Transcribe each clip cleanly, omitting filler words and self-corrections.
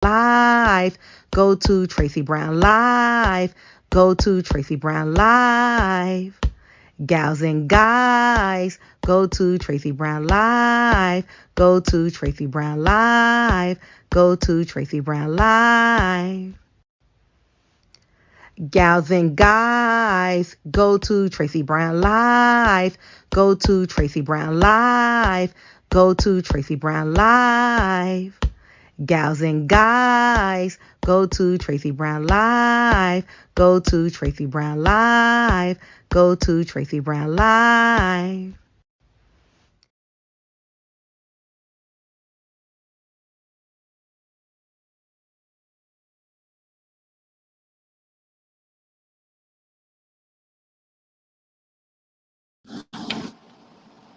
Live. Go to Tracey Brown Live. Go to Tracey Brown Live. Gals and guys, go to Tracey Brown Live. Go to Tracey Brown Live. Go to Tracey Brown Live. Gals and guys, go to Tracey Brown Live. Go to Tracey Brown Live. Go to Tracey Brown Live. Gals and guys, go to Tracey Brown Live. Go to Tracey Brown Live. Go to Tracey Brown Live.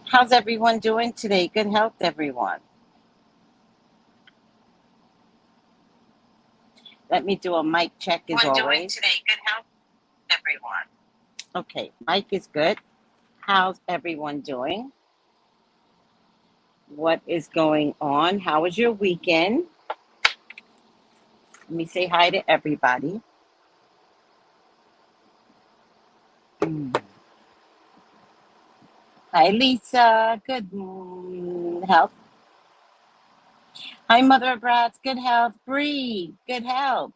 How's everyone doing today? Good health, everyone. Let me do a mic check as always. Doing today? Good health, everyone. Okay, mic is good. How's everyone doing? What is going on? How was your weekend? Let me say hi to everybody. Hi, Lisa. Good health. Hi, Mother of Brats. Good health. Bree. Good health.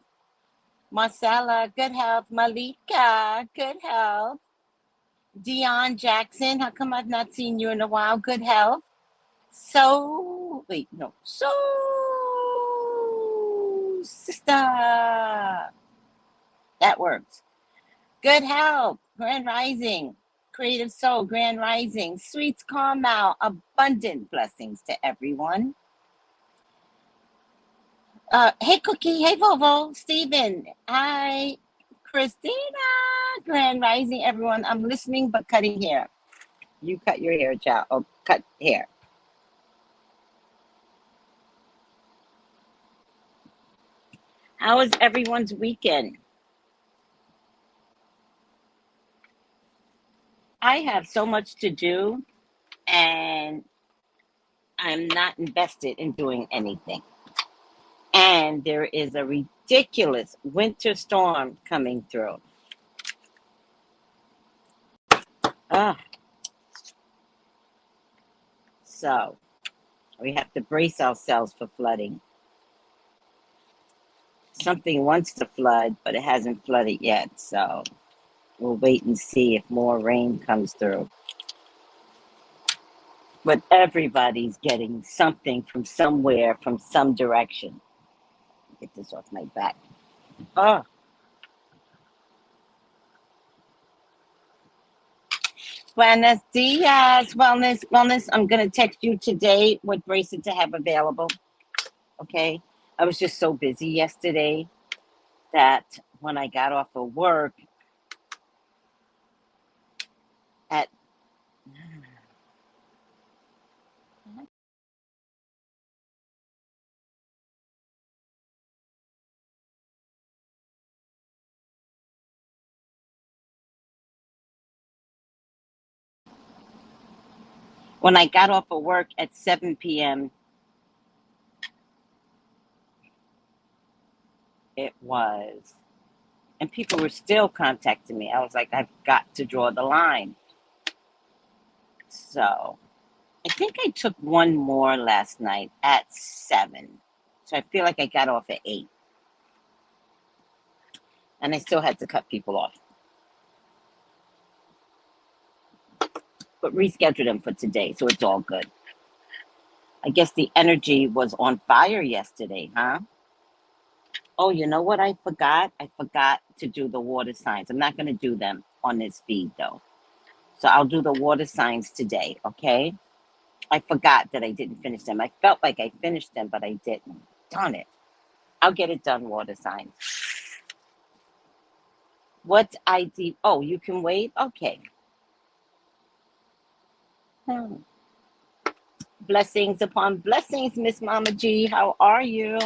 Marcella. Good health. Malika. Good health. Dion Jackson. How come I've not seen you in a while? Good health. Sister. That works. Good health. Grand Rising. Creative Soul. Grand Rising. Sweets Carmel. Abundant blessings to everyone. Hey, Cookie. Hey, Vovo. Steven. Hi, Christina. Grand Rising, everyone. I'm listening but cutting hair. You cut your hair, child. Oh, cut hair. How was everyone's weekend? I have so much to do, and I'm not invested in doing anything. And there is a ridiculous winter storm coming through. So we have to brace ourselves for flooding. Something wants to flood, but it hasn't flooded yet. So we'll wait and see if more rain comes through. But everybody's getting something from somewhere, from some direction. Get this off my back. Oh, buenos dias, wellness. I'm going to text you today what bracelet to have available. Okay. I was just so busy yesterday that when I got off of work at when I got off of work at 7 p.m., it was, and people were still contacting me. I was like, I've got to draw the line. So I think I took one more last night at 7. So I feel like I got off at 8. And I still had to cut people off. But reschedule them for today, so it's all good. I guess the energy was on fire yesterday, huh? Oh, you know what I forgot? I forgot to do the water signs. I'm not going to do them on this feed, though. So I'll do the water signs today, okay? I forgot that I didn't finish them. I felt like I finished them, but I didn't. Darn it. I'll get it done, water signs. What ID? Oh, you can wait? Okay. Blessings upon blessings, Miss Mama G. How are you?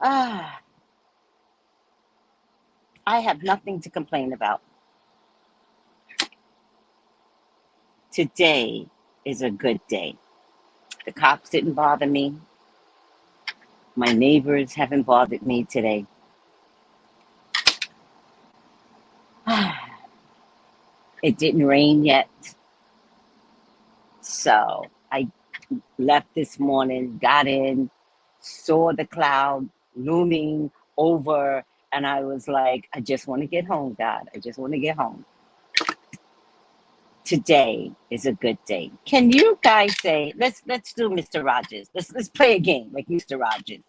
I have nothing to complain about. Today is a good day. The cops didn't bother me. My neighbors haven't bothered me today. It didn't rain yet. So I left this morning, got in, saw the cloud looming over, and I was like, I just want to get home, God. I just want to get home. Today is a good day. Can you guys say, let's do Mr. Rogers. Let's play a game like Mr. Rogers.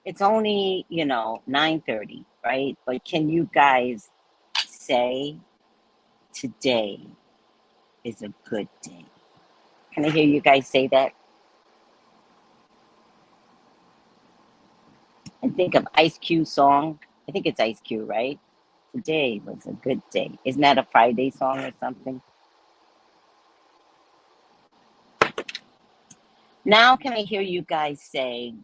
It's only, 9:30, right? But can you guys say today is a good day? Can I hear you guys say that? And think of Ice Cube song. I think it's Ice Cube, right? Today was a good day. Isn't that a Friday song or something? Now can I hear you guys say,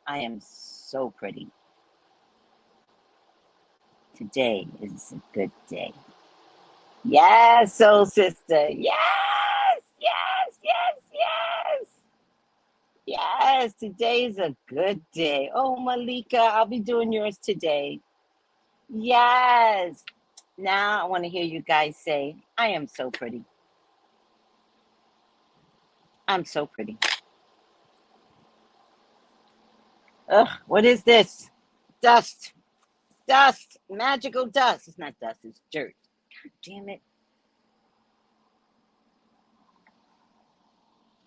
I am so pretty. Today is a good day. Yes, soul sister. Yes, yes, yes, yes. Yes, today's a good day. Oh, Malika, I'll be doing yours today. Yes. Now I want to hear you guys say, I am so pretty. I'm so pretty. Ugh, what is this? Dust. Dust. Magical dust. It's not dust, it's dirt. God damn it.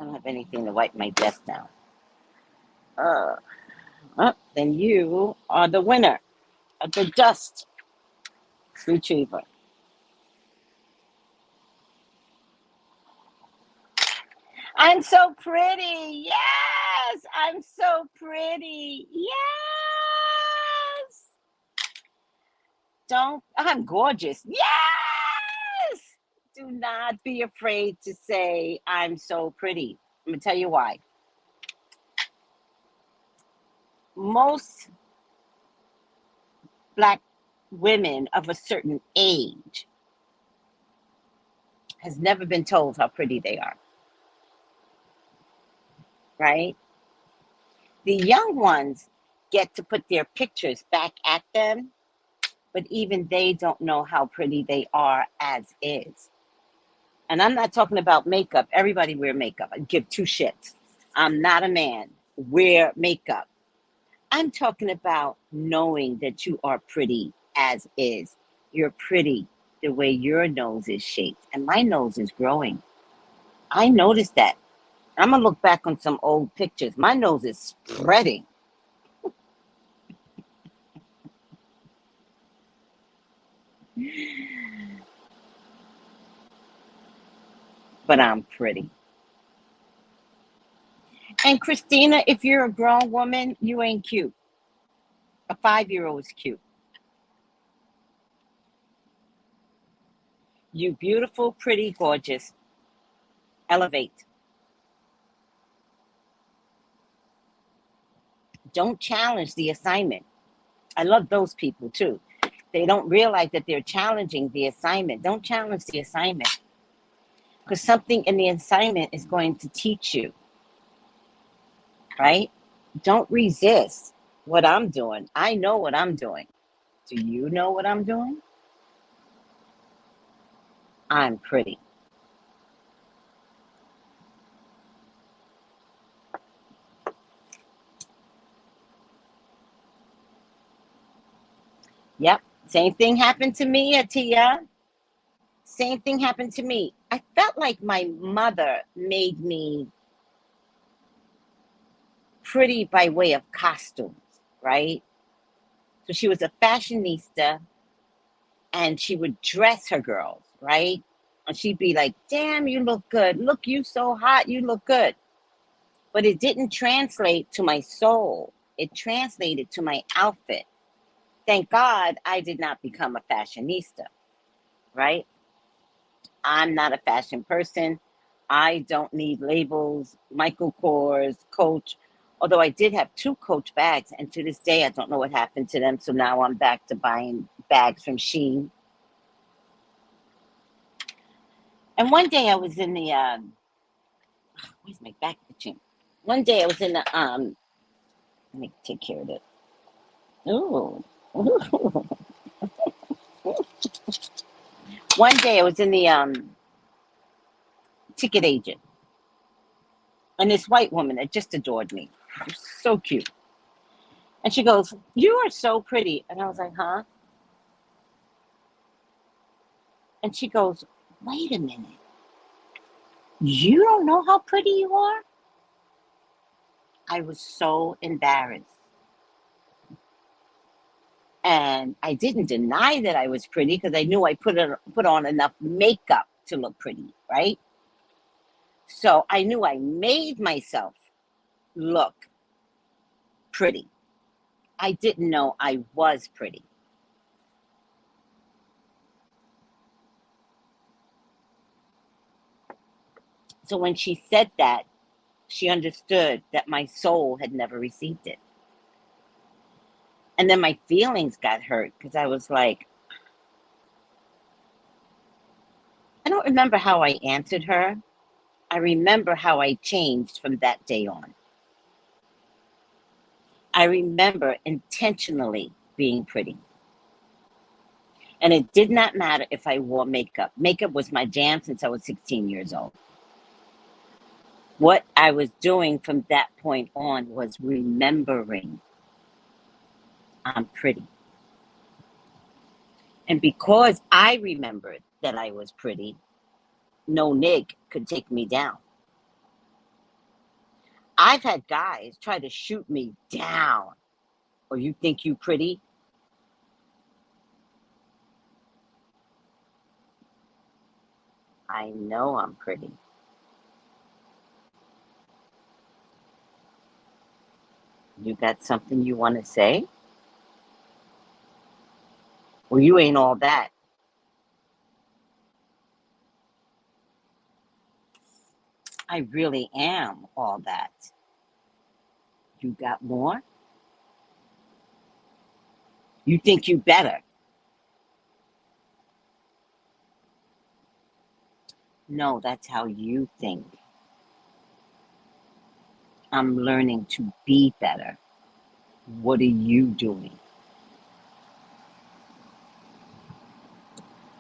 I don't have anything to wipe my desk down. Then you are the winner of the dust retriever. I'm so pretty. Yes, I'm so pretty. Yes. I'm gorgeous. Yes. Do not be afraid to say I'm so pretty. I'm going to tell you why. Most Black women of a certain age has never been told how pretty they are, right? The young ones get to put their pictures back at them, but even they don't know how pretty they are as is. And I'm not talking about makeup. Everybody wear makeup. I give two shits. I'm not a man. Wear makeup. I'm talking about knowing that you are pretty as is. You're pretty the way your nose is shaped. And my nose is growing. I noticed that. I'm going to look back on some old pictures. My nose is spreading. But I'm pretty. And Christina, if you're a grown woman, you ain't cute. A 5-year-old is cute. You beautiful, pretty, gorgeous. Elevate. Don't challenge the assignment. I love those people too. They don't realize that they're challenging the assignment. Don't challenge the assignment because something in the assignment is going to teach you, right? Don't resist what I'm doing. I know what I'm doing. Do you know what I'm doing? I'm pretty. Yep. Same thing happened to me, Atia. Same thing happened to me. I felt like my mother made me pretty by way of costumes, right? So she was a fashionista and she would dress her girls, right? And she'd be like, damn, you look good. Look, you so hot, you look good. But it didn't translate to my soul. It translated to my outfit. Thank God I did not become a fashionista, right? I'm not a fashion person. I don't need labels, Michael Kors, Coach. Although I did have 2 Coach bags, and to this day, I don't know what happened to them. So now I'm back to buying bags from Shein. And one day I was in the, where's my back itching? One day I was in the Let me take care of it. Ooh. Ooh. One day I was in the ticket agent, and this white woman that just adored me. She was so cute. And she goes, "You are so pretty." And I was like, "Huh?" And she goes, "Wait a minute. You don't know how pretty you are?" I was so embarrassed. And I didn't deny that I was pretty because I knew I put on enough makeup to look pretty, right? So I knew I made myself look pretty. I didn't know I was pretty. So when she said that, she understood that my soul had never received it. And then my feelings got hurt because I was like, I don't remember how I answered her. I remember how I changed from that day on. I remember intentionally being pretty. And it did not matter if I wore makeup. Makeup was my jam since I was 16 years old. What I was doing from that point on was remembering I'm pretty. And because I remembered that I was pretty, no nig could take me down. I've had guys try to shoot me down. Or you think you pretty? I know I'm pretty. You got something you want to say? Well, you ain't all that. I really am all that. You got more? You think you better? No, that's how you think. I'm learning to be better. What are you doing?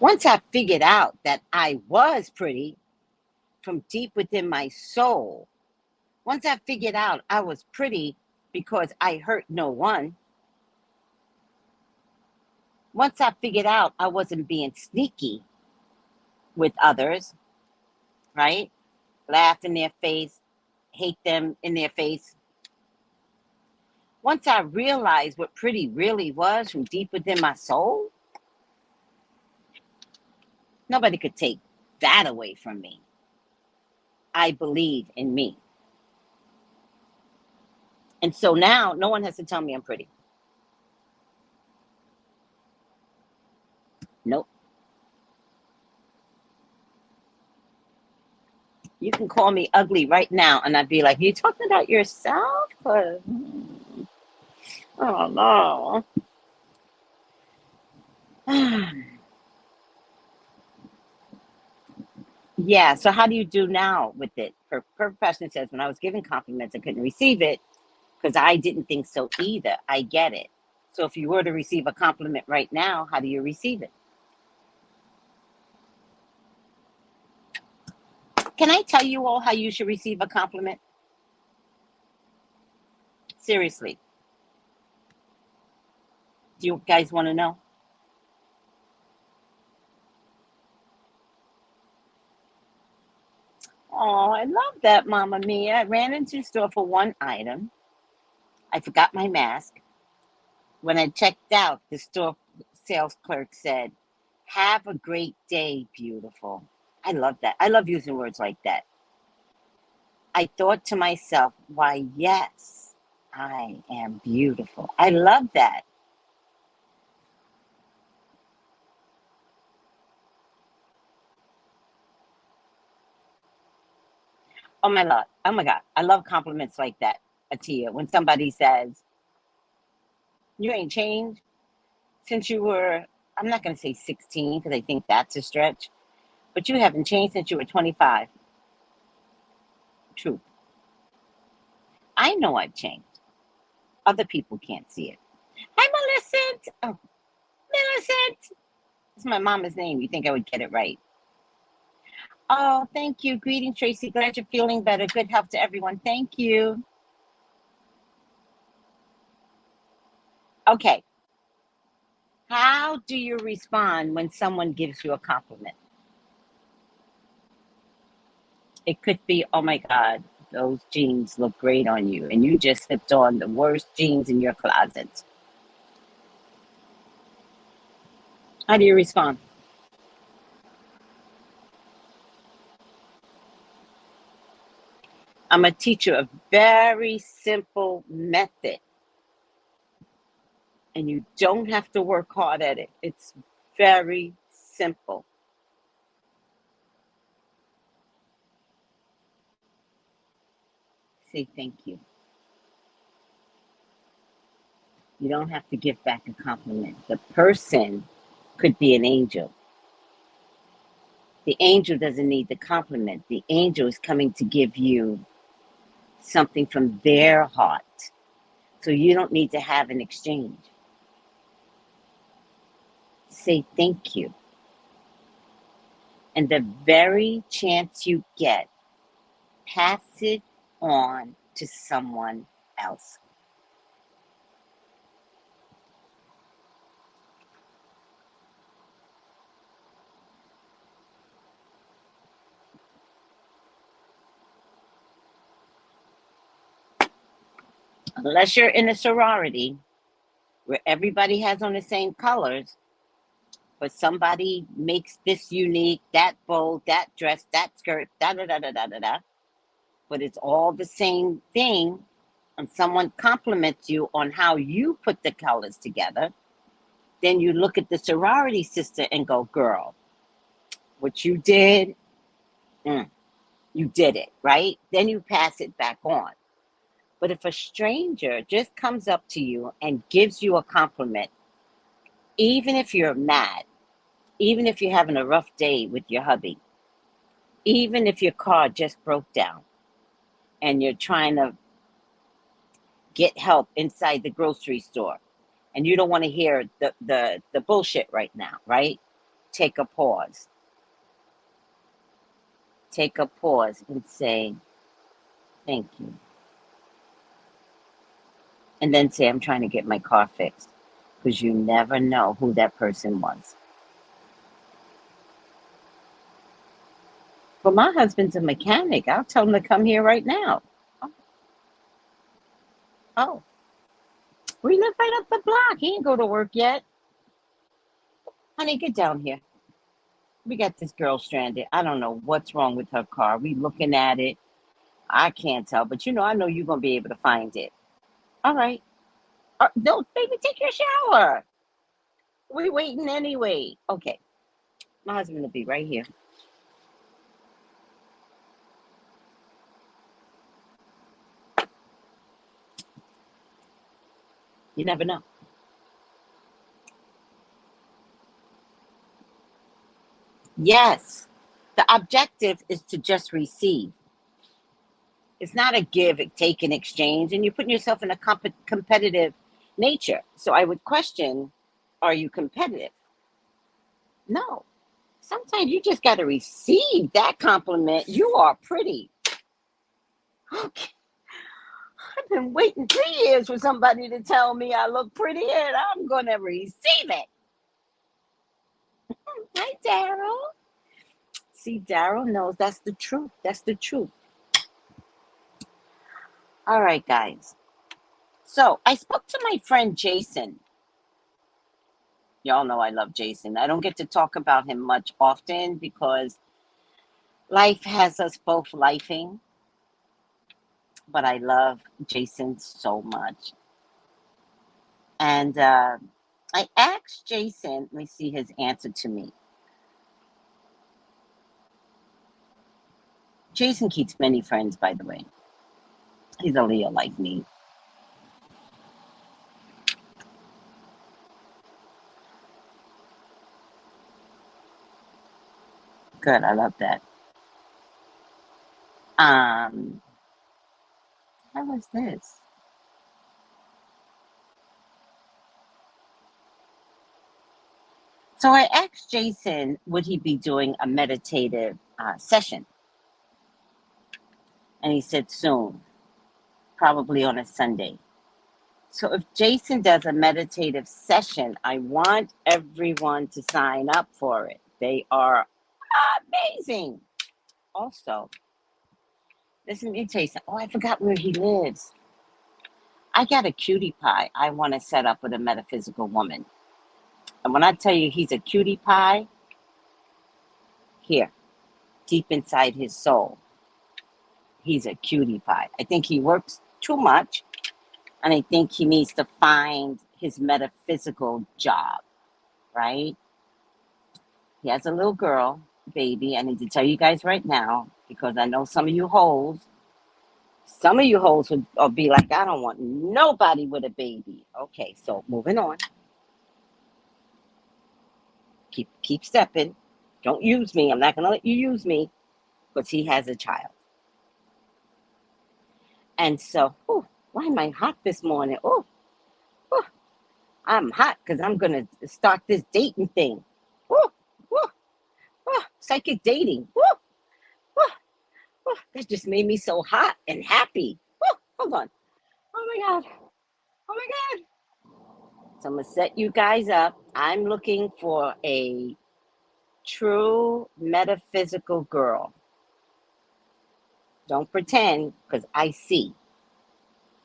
Once I figured out that I was pretty from deep within my soul, once I figured out I was pretty because I hurt no one, once I figured out I wasn't being sneaky with others, right? Laugh in their face, hate them in their face. Once I realized what pretty really was from deep within my soul, nobody could take that away from me. I believe in me. And so now no one has to tell me I'm pretty. Nope. You can call me ugly right now and I'd be like, you talking about yourself? Or, I don't know. Yeah, so how do you do now with it? Per person says, when I was giving compliments, I couldn't receive it because I didn't think so either. I get it. So if you were to receive a compliment right now, how do you receive it? Can I tell you all how you should receive a compliment? Seriously. Do you guys want to know? Oh, I love that, Mama Mia. I ran into the store for one item. I forgot my mask. When I checked out, the store sales clerk said, "Have a great day, beautiful." I love that. I love using words like that. I thought to myself, why, yes, I am beautiful. I love that. Oh my God. Oh my God. I love compliments like that, Atia. When somebody says, you ain't changed since you were, I'm not going to say 16 because I think that's a stretch, but you haven't changed since you were 25. True. I know I've changed. Other people can't see it. Hi, Millicent. Oh, Millicent. It's my mama's name. You think I would get it right? Oh, thank you. Greeting, Tracy. Glad you're feeling better. Good health to everyone. Thank you. Okay. How do you respond when someone gives you a compliment? It could be, oh my God, those jeans look great on you, and you just slipped on the worst jeans in your closet. How do you respond? I'm going to teach you a very simple method, and you don't have to work hard at it. It's very simple. Say thank you. You don't have to give back a compliment. The person could be an angel. The angel doesn't need the compliment. The angel is coming to give you something from their heart. So you don't need to have an exchange. Say thank you. And the very chance you get, pass it on to someone else. Unless you're in a sorority where everybody has on the same colors, but somebody makes this unique, that bold, that dress, that skirt, da da da da da da da. But it's all the same thing, and someone compliments you on how you put the colors together, then you look at the sorority sister and go, girl, what you did, you did it, right? Then you pass it back on. But if a stranger just comes up to you and gives you a compliment, even if you're mad, even if you're having a rough day with your hubby, even if your car just broke down and you're trying to get help inside the grocery store and you don't want to hear the bullshit right now, right? Take a pause. Take a pause and say, thank you. And then say, I'm trying to get my car fixed. Because you never know who that person was. But my husband's a mechanic. I'll tell him to come here right now. Oh, we live right up the block. He ain't go to work yet. Honey, get down here. We got this girl stranded. I don't know what's wrong with her car. We looking at it. I can't tell, but I know you're going to be able to find it. All right. No, baby, take your shower. We waiting anyway. Okay. My husband will be right here. You never know. Yes. The objective is to just receive. It's not a give, take, and exchange, and you're putting yourself in a competitive nature. So I would question, are you competitive? No. Sometimes you just got to receive that compliment. You are pretty. Okay. I've been waiting 3 years for somebody to tell me I look pretty, and I'm going to receive it. Hi, Daryl. See, Daryl knows that's the truth. That's the truth. All right, guys. So I spoke to my friend Jason. Y'all know I love Jason. I don't get to talk about him much often because life has us both lifing. But I love Jason so much. And I asked Jason, let me see his answer to me. Jason keeps many friends, by the way. He's a Leo like me. Good, I love that. How was this? So I asked Jason, would he be doing a meditative session? And he said soon, probably on a Sunday. So if Jason does a meditative session, I want everyone to sign up for it. They are amazing. Also, listen, let me tell you something. Oh, I forgot where he lives. I got a cutie pie I want to set up with a metaphysical woman. And when I tell you he's a cutie pie, here, deep inside his soul, he's a cutie pie. I think he works too much, and I think he needs to find his metaphysical job, right? He has a little girl, baby. I need to tell you guys right now, because I know some of you hoes will be like, I don't want nobody with a baby. Okay, so moving on. Keep stepping. Don't use me. I'm not going to let you use me, because he has a child. And so, why am I hot this morning? I'm hot because I'm going to start this dating thing. Psychic dating. That just made me so hot and happy. Hold on. Oh my God. Oh my God. So I'm going to set you guys up. I'm looking for a true metaphysical girl. Don't pretend, because I see.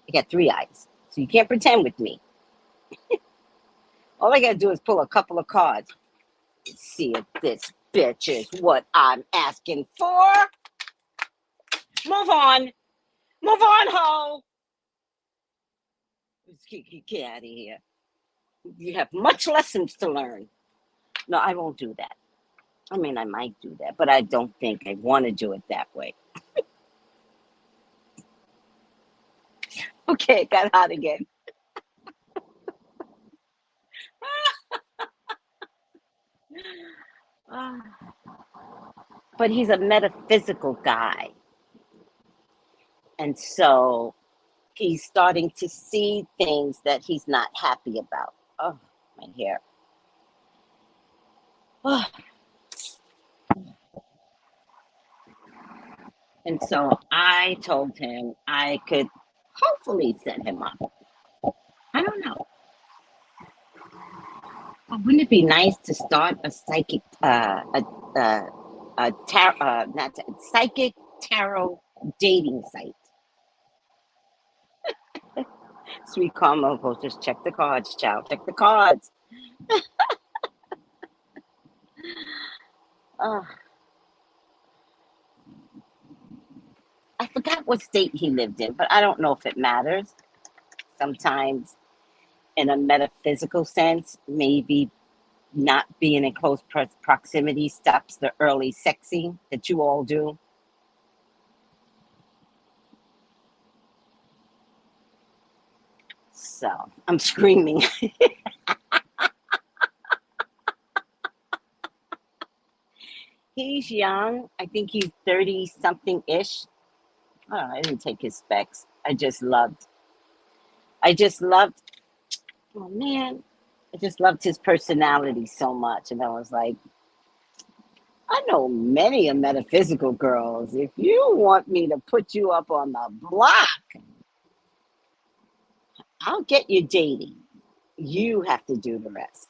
I got 3 eyes. So you can't pretend with me. All I got to do is pull a couple of cards. See if this bitch is what I'm asking for. Move on. Move on, ho. Get out of here. You have much lessons to learn. No, I won't do that. I mean, I might do that, but I don't think I want to do it that way. Okay, got hot again. But he's a metaphysical guy. And so he's starting to see things that he's not happy about. Oh, my hair. Oh. And so I told him I could hopefully set him up. I don't know. But wouldn't it be nice to start a psychic, psychic tarot dating site? Sweet karma, will just check the cards, child. Check the cards. Uh, I forgot what state he lived in, but I don't know if it matters. Sometimes, in a metaphysical sense, maybe not being in close proximity stops the early sexing that you all do. So I'm screaming. He's young. I think he's 30 something ish. Oh, I didn't take his specs. I just loved, oh man, I just loved his personality so much. And I was like, I know many of metaphysical girls. If you want me to put you up on the block, I'll get you dating. You have to do the rest.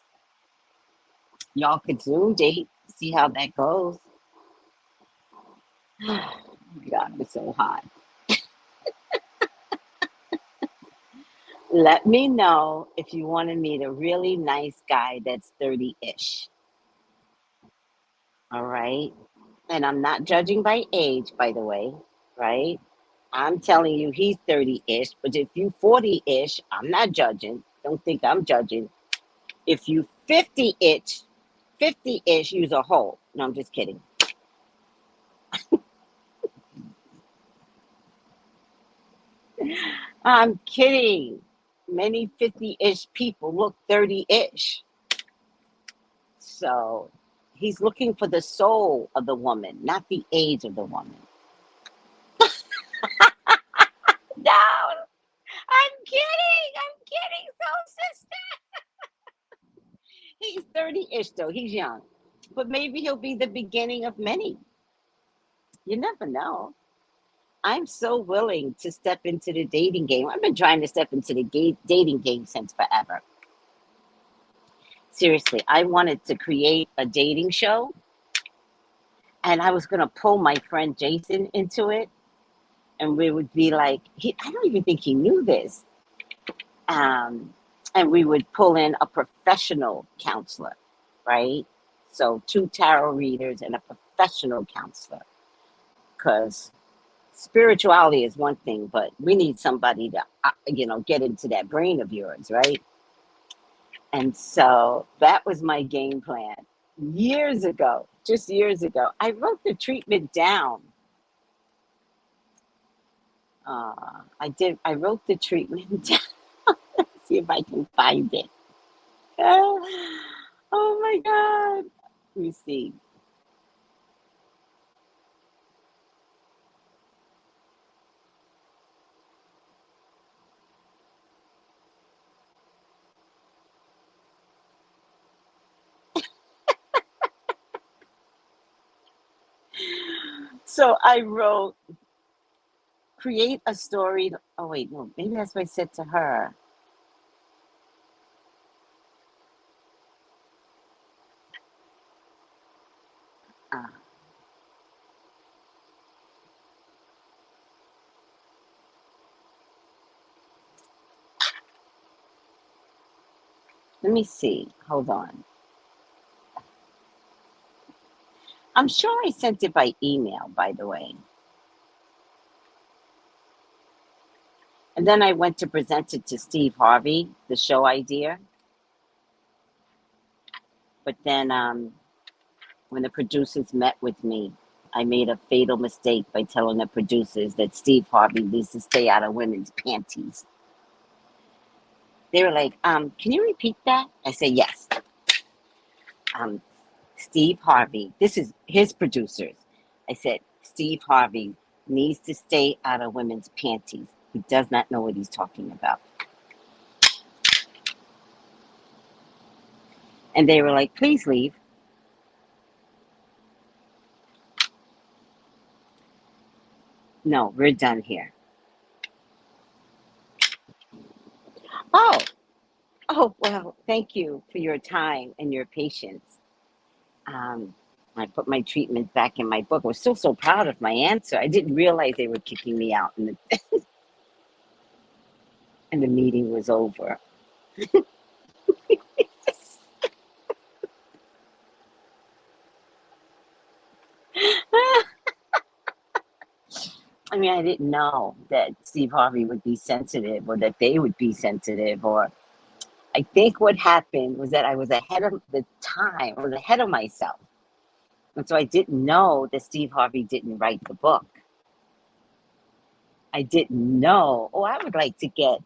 Y'all could Zoom date, see how that goes. God, it's so hot. Let me know if you want to meet a really nice guy that's 30-ish. All right. And I'm not judging by age, by the way, right? I'm telling you he's 30-ish, but if you 40-ish, I'm not judging. Don't think I'm judging. If you 50-ish, use a hoe. No, I'm just kidding. I'm kidding. Many 50-ish people look 30-ish. So he's looking for the soul of the woman, not the age of the woman. No, I'm kidding. I'm kidding, so sister. He's 30-ish though. He's young. But maybe he'll be the beginning of many. You never know. I'm so willing to step into the dating game. I've been trying to step into the dating game since forever. Seriously, I wanted to create a dating show, and I was going to pull my friend Jason into it, and we would be like, I don't even think he knew this. And we would pull in a professional counselor, right? So 2 tarot readers and a professional counselor, because spirituality is one thing, but we need somebody to, get into that brain of yours, right? And so that was my game plan years ago, just years ago. I wrote the treatment down. I did. I wrote the treatment down. Let's see if I can find it. Oh my God. Let me see. So I wrote, create a story. Oh, wait, no, maybe that's what I said to her. Uh, Let me see. Hold on. I'm sure I sent it by email, by the way. And then I went to present it to Steve Harvey, the show idea. But then when the producers met with me, I made a fatal mistake by telling the producers that Steve Harvey needs to stay out of women's panties. They were like, can you repeat that? I said, yes. Um, Steve Harvey, this is his producers. I said, Steve Harvey needs to stay out of women's panties. He does not know what he's talking about. And they were like, please leave. No, we're done here. Oh, well, thank you for your time and your patience. Um, I put my treatment back in my book. I was still so proud of my answer. I didn't realize they were kicking me out, and the meeting was over. I mean, I didn't know that Steve Harvey would be sensitive, or that they would be sensitive, or I think what happened was that I was ahead of the time. I was ahead of myself. And so I didn't know that Steve Harvey didn't write the book. I didn't know. Oh, I would like to get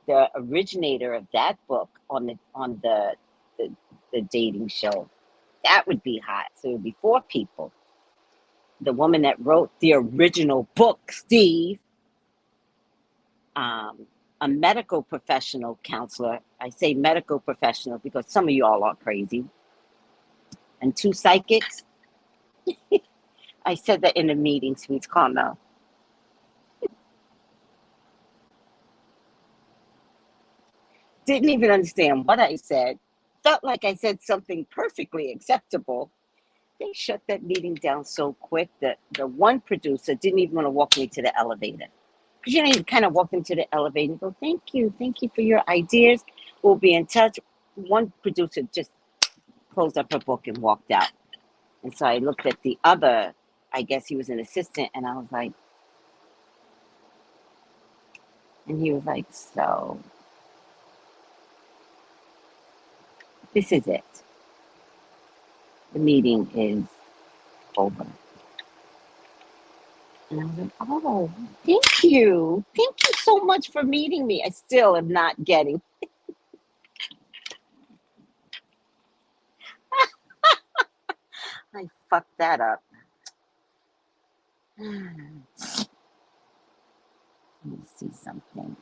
the originator of that book on the dating show. That would be hot. So it would be 4 people. The woman that wrote the original book, Steve, a medical professional counselor. I say medical professional because some of y'all are crazy. And 2 psychics. I said that in a meeting, Sweets Carmel. Didn't even understand what I said. Felt like I said something perfectly acceptable. They shut that meeting down so quick that the one producer didn't even want to walk me to the elevator. Because you kind of walk into the elevator and go, thank you for your ideas. We'll be in touch. One producer just closed up her book and walked out. And so I looked at the other, I guess he was an assistant, and I was like, and he was like, so this is it. The meeting is over. And I was like, oh, thank you. Thank you so much for meeting me. I still am not getting. I fucked that up. Let me see something.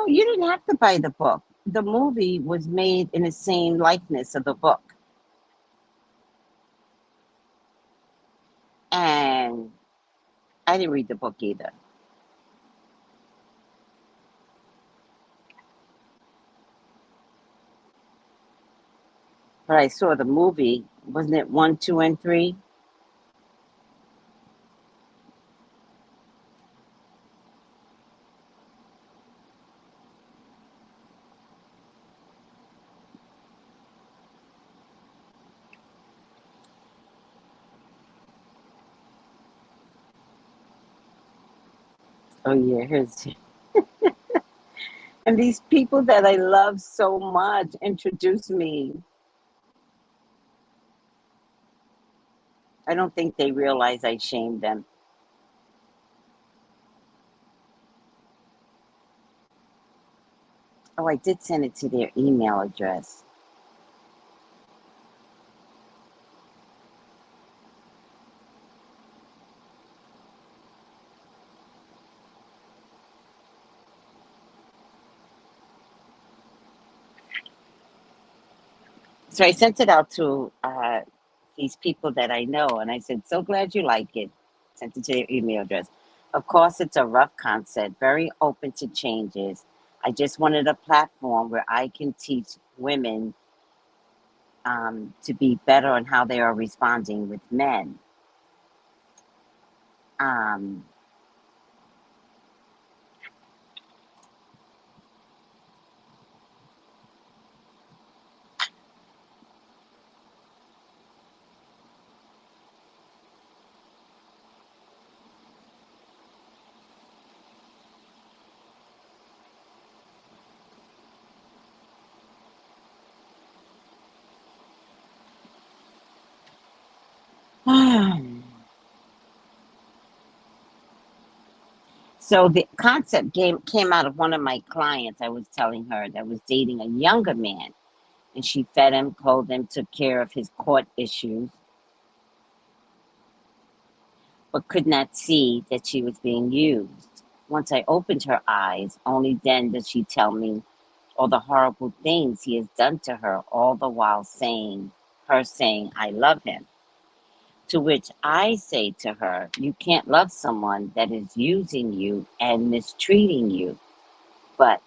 You didn't have to buy the book. The movie was made in the same likeness of the book. And I didn't read the book either. But I saw the movie. Wasn't it 1, 2, and 3? Oh, yeah. Here's And these people that I love so much introduced me. I don't think they realize I shamed them. Oh, I did send it to their email address. So I sent it out to these people that I know, and I said, "So glad you like it." Sent it to their email address. Of course, it's a rough concept, very open to changes. I just wanted a platform where I can teach women to be better on how they are responding with men. Um, so the concept came out of one of my clients. I was telling her that was dating a younger man, and she fed him, clothed him, took care of his court issues, but could not see that she was being used. Once I opened her eyes, only then did she tell me all the horrible things he has done to her, all the while saying, I love him. To which I say to her, you can't love someone that is using you and mistreating you, but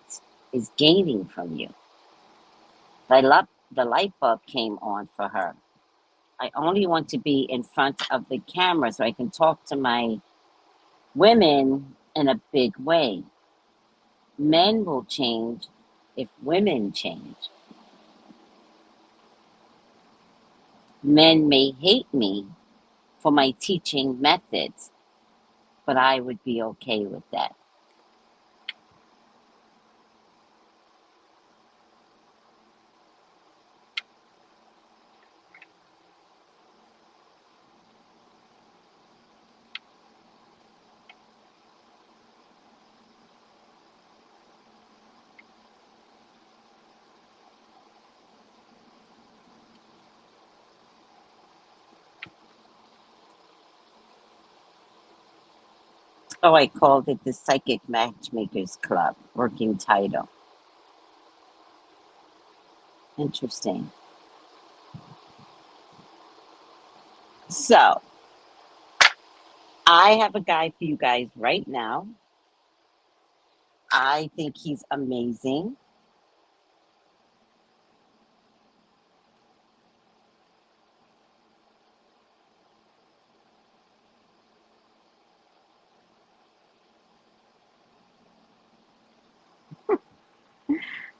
is gaining from you. The light bulb came on for her. I only want to be in front of the camera so I can talk to my women in a big way. Men will change if women change. Men may hate me for my teaching methods, but I would be okay with that. Oh, I called it the Psychic Matchmakers Club, working title. Interesting. So, I have a guy for you guys right now. I think he's amazing.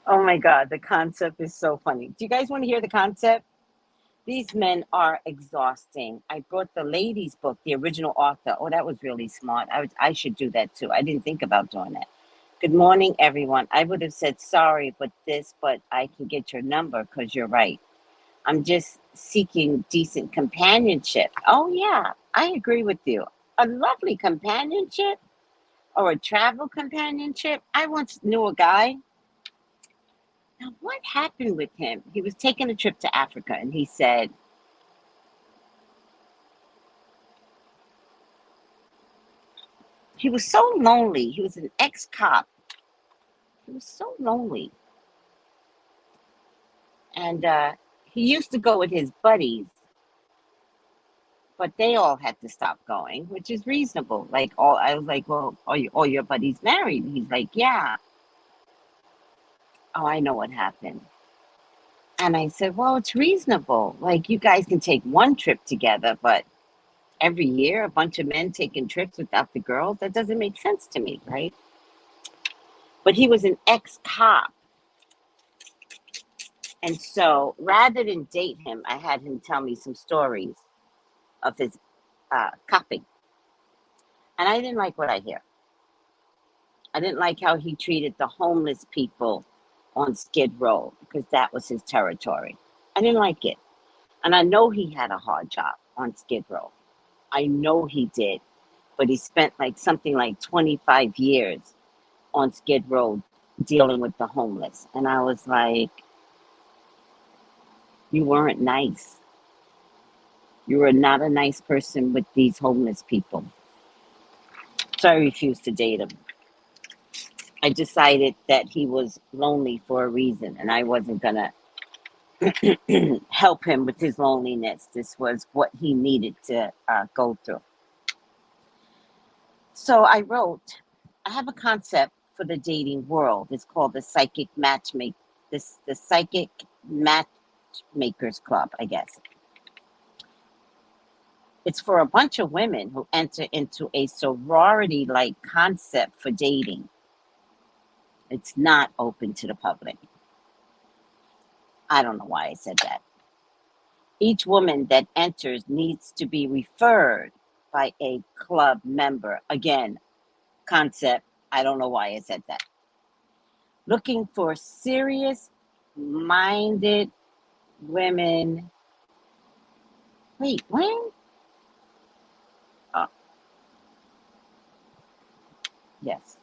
Oh my God, the concept is so funny. Do you guys want to hear the concept? These men are exhausting. I brought the ladies' book, the original author. Oh, that was really smart. I should do that too. I didn't think about doing that. Good morning, everyone. I would have said sorry, but I can get your number because you're right. I'm just seeking decent companionship. Oh, yeah, I agree with you. A lovely companionship or a travel companionship. I once knew a guy. Now, what happened with him? He was taking a trip to Africa and he said, he was so lonely. He was an ex cop. He was so lonely. And he used to go with his buddies, but they all had to stop going, which is reasonable. Like, I was like, well, all your buddies married? He's like, yeah. Oh, I know what happened. And I said, well, it's reasonable. Like, you guys can take one trip together, but every year, a bunch of men taking trips without the girls, that doesn't make sense to me, right? But he was an ex-cop. And so rather than date him, I had him tell me some stories of his copping. And I didn't like what I hear. I didn't like how he treated the homeless people on Skid Row because that was his territory. I didn't like it. And I know he had a hard job on Skid Row. I know he did. But he spent like something like 25 years on Skid Row dealing with the homeless. And I was like, you weren't nice. You were not a nice person with these homeless people. So I refused to date him. I decided that he was lonely for a reason and I wasn't going to help him with his loneliness. This was what he needed to go through. So I have a concept for the dating world. It's called the the psychic matchmakers club, I guess. It's for a bunch of women who enter into a sorority-like concept for dating. It's not open to the public. I don't know why I said that. Each woman that enters needs to be referred by a club member. Again, concept. I don't know why I said that. Looking for serious minded women. Wait, when? Oh, yes.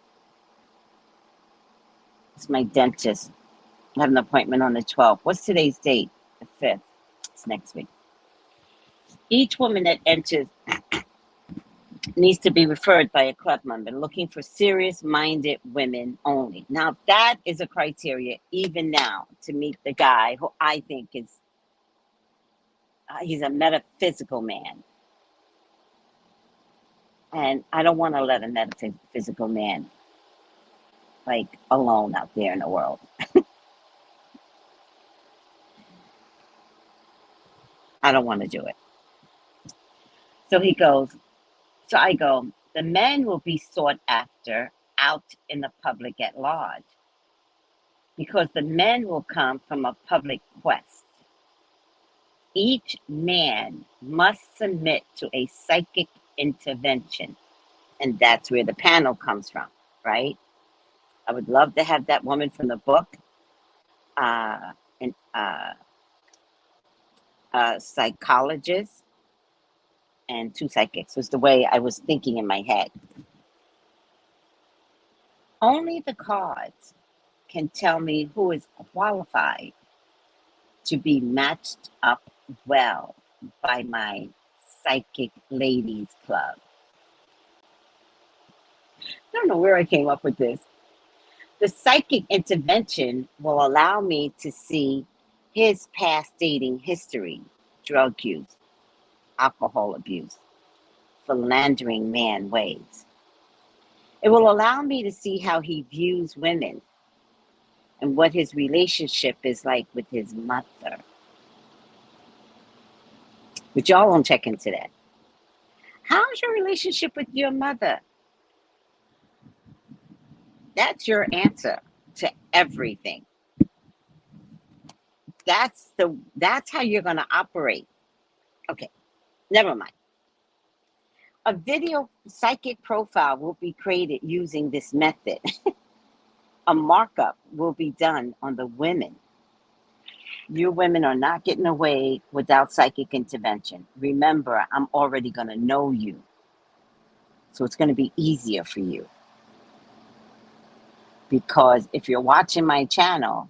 It's my dentist. I have an appointment on the 12th. What's today's date? The 5th. It's next week. Each woman that enters needs to be referred by a club member looking for serious minded women only. Now, that is a criteria even now to meet the guy who I think is, he's a metaphysical man. And I don't want to let a metaphysical man like alone out there in the world. I don't want to do it. So he goes, so I go, the men will be sought after out in the public at large because the men will come from a public quest. Each man must submit to a psychic intervention. And that's where the panel comes from, right? I would love to have that woman from the book, and a psychologist, and two psychics was the way I was thinking in my head. Only the cards can tell me who is qualified to be matched up well by my psychic ladies club. I don't know where I came up with this. The psychic intervention will allow me to see his past dating history, drug use, alcohol abuse, philandering man ways. It will allow me to see how he views women and what his relationship is like with his mother. But y'all won't check into that. How's your relationship with your mother? That's your answer to everything. That's how you're gonna operate. Okay, never mind. A video psychic profile will be created using this method. A markup will be done on the women. You women are not getting away without psychic intervention. Remember, I'm already going to know you. So it's going to be easier for you. Because if you're watching my channel,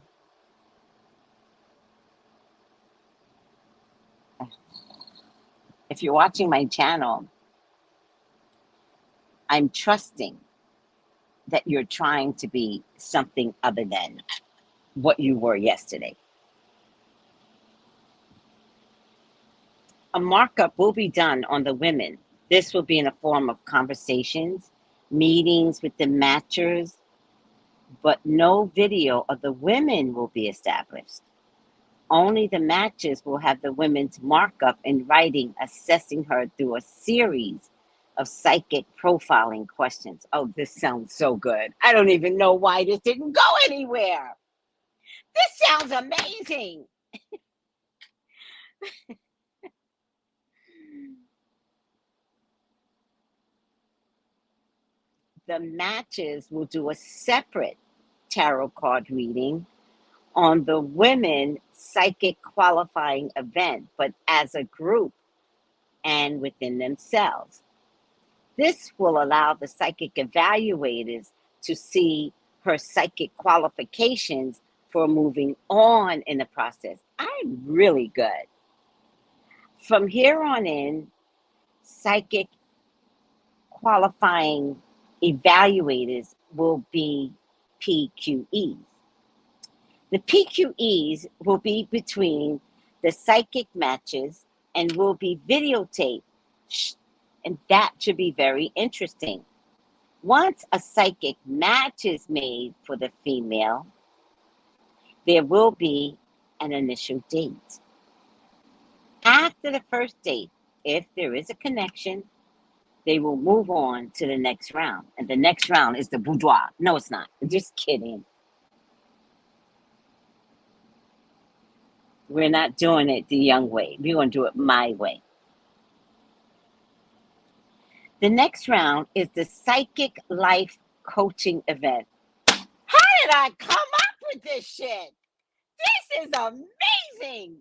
I'm trusting that you're trying to be something other than what you were yesterday. A markup will be done on the women. This will be in the form of conversations, meetings with the matchers, but no video of the women will be established. Only the matches will have the women's markup in writing, assessing her through a series of psychic profiling questions. Oh, this sounds so good. I don't even know why this didn't go anywhere. This sounds amazing. The matches will do a separate tarot card reading on the women psychic qualifying event, but as a group and within themselves. This will allow the psychic evaluators to see her psychic qualifications for moving on in the process. I'm really good. From here on in, psychic qualifying evaluators will be PQEs. The PQEs will be between the psychic matches and will be videotaped. And that should be very interesting. Once a psychic match is made for the female, there will be an initial date. After the first date, if there is a connection, they will move on to the next round. And the next round is the boudoir. No, it's not. Just kidding. We're not doing it the young way. We're going to do it my way. The next round is the psychic life coaching event. How did I come up with this shit? This is amazing.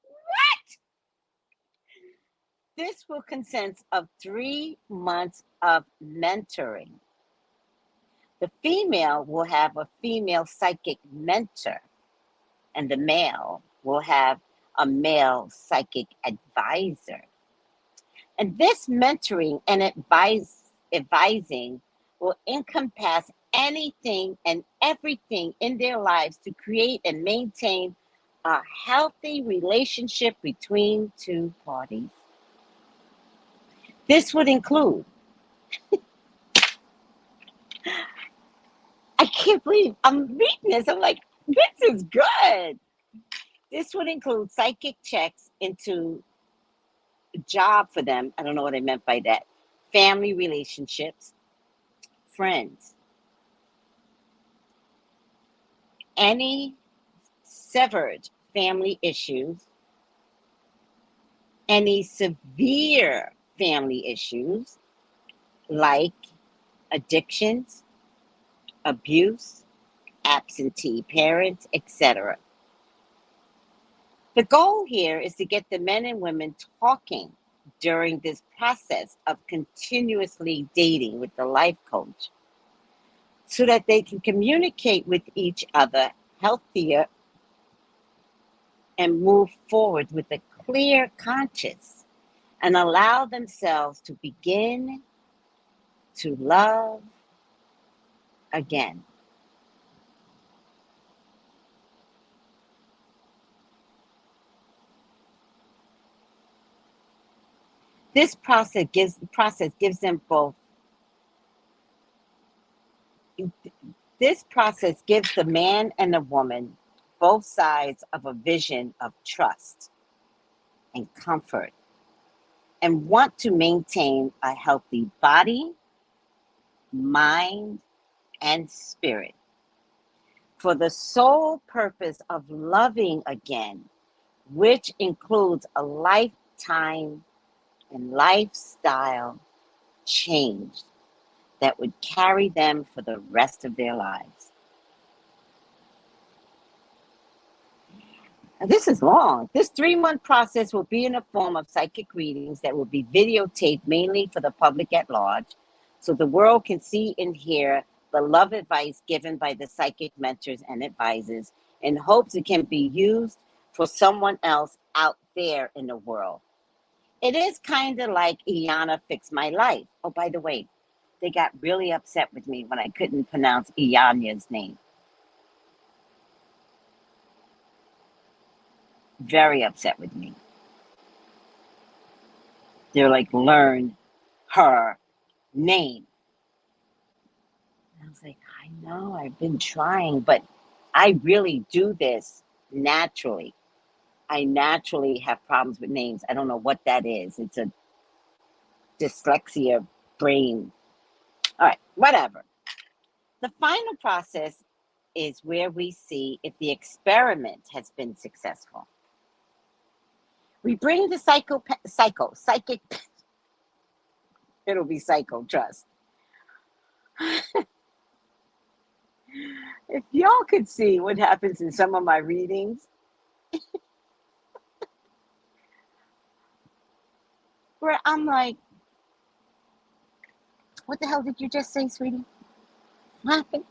What? This will consist of 3 months of mentoring. The female will have a female psychic mentor, and the male will have a male psychic advisor. And this mentoring and advising will encompass anything and everything in their lives to create and maintain a healthy relationship between two parties. This would include, I can't believe I'm reading this. I'm like, this is good. This would include psychic checks into a job for them. I don't know what I meant by that. Family relationships, friends, any severed family issues, any severe family issues like addictions, abuse, absentee parents, etc. The goal here is to get the men and women talking during this process of continuously dating with the life coach so that they can communicate with each other healthier and move forward with a clear conscience and allow themselves to begin to love again. This process gives them both. This process gives the man and the woman both sides of a vision of trust and comfort and want to maintain a healthy body, mind, and spirit for the sole purpose of loving again, which includes a lifetime and lifestyle change that would carry them for the rest of their lives. Now, this is long. This 3-month process will be in the form of psychic readings that will be videotaped mainly for the public at large, so the world can see and hear the love advice given by the psychic mentors and advisors in hopes it can be used for someone else out there in the world. It is kind of like Iyanla Fix My Life. Oh, by the way, they got really upset with me when I couldn't pronounce Iyanya's name. Very upset with me. They're like, learn her name. I was like, I know, I've been trying, but I really do this naturally. I naturally have problems with names. I don't know what that is. It's a dyslexia brain. All right, whatever. The final process is where we see if the experiment has been successful. We bring the psychic, it'll be psycho, trust. If y'all could see what happens in some of my readings, where I'm like, what the hell did you just say, sweetie? What happened?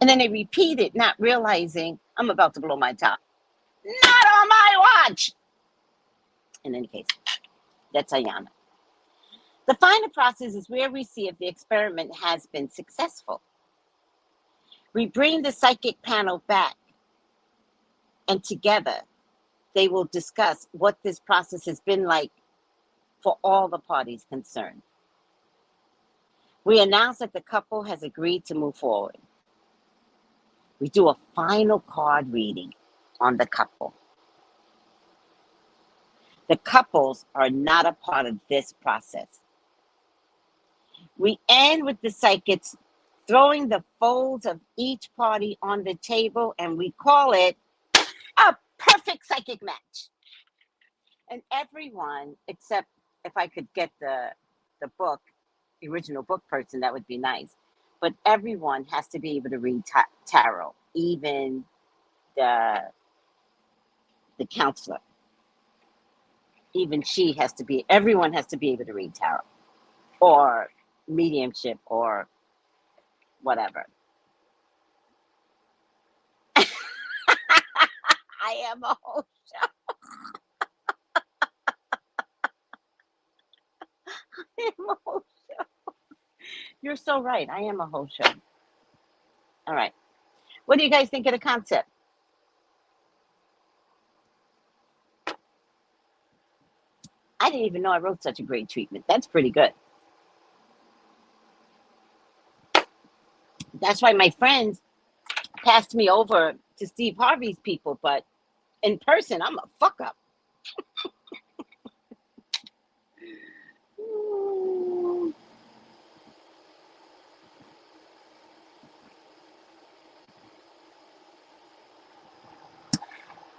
And then they repeat it, not realizing I'm about to blow my top. Not on my watch! In any case, that's Ayana. The final process is where we see if the experiment has been successful. We bring the psychic panel back, and together they will discuss what this process has been like for all the parties concerned. We announce that the couple has agreed to move forward. We do a final card reading on the couple. The couples are not a part of this process. We end with the psychics throwing the folds of each party on the table, and we call it a perfect psychic match. And everyone, except if I could get the book, the original book person, that would be nice. But everyone has to be able to read tarot, even the counselor. Even everyone has to be able to read tarot or mediumship or whatever. I am a whole show. I am a whole show. You're so right. I am a whole show. All right. What do you guys think of the concept? I didn't even know I wrote such a great treatment. That's pretty good. That's why my friends passed me over to Steve Harvey's people, but in person, I'm a fuck up.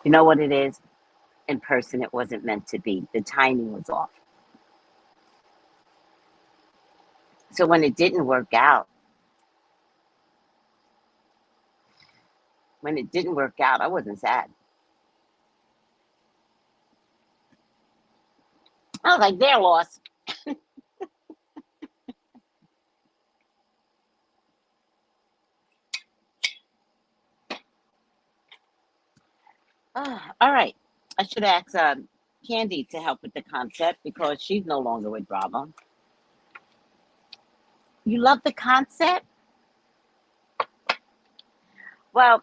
You know what it is? In person, it wasn't meant to be. The timing was off. So when it didn't work out, I wasn't sad. I was like, they're lost. All right. I should ask Kandi to help with the concept because she's no longer with Bravo. You love the concept? Well,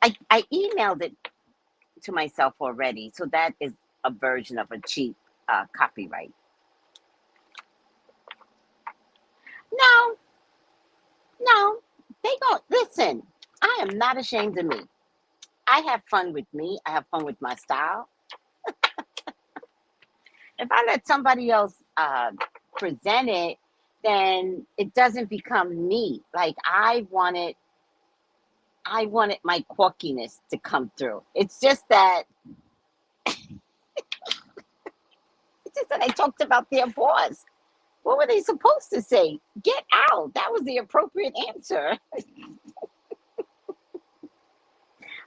I emailed it to myself already, so that is a version of a cheap copyright. No, they don't listen. I am not ashamed of me. I have fun with me. I have fun with my style. If I let somebody else present it, then it doesn't become me. Like I wanted my quirkiness to come through. It's just that I talked about their boss. What were they supposed to say? Get out. That was the appropriate answer.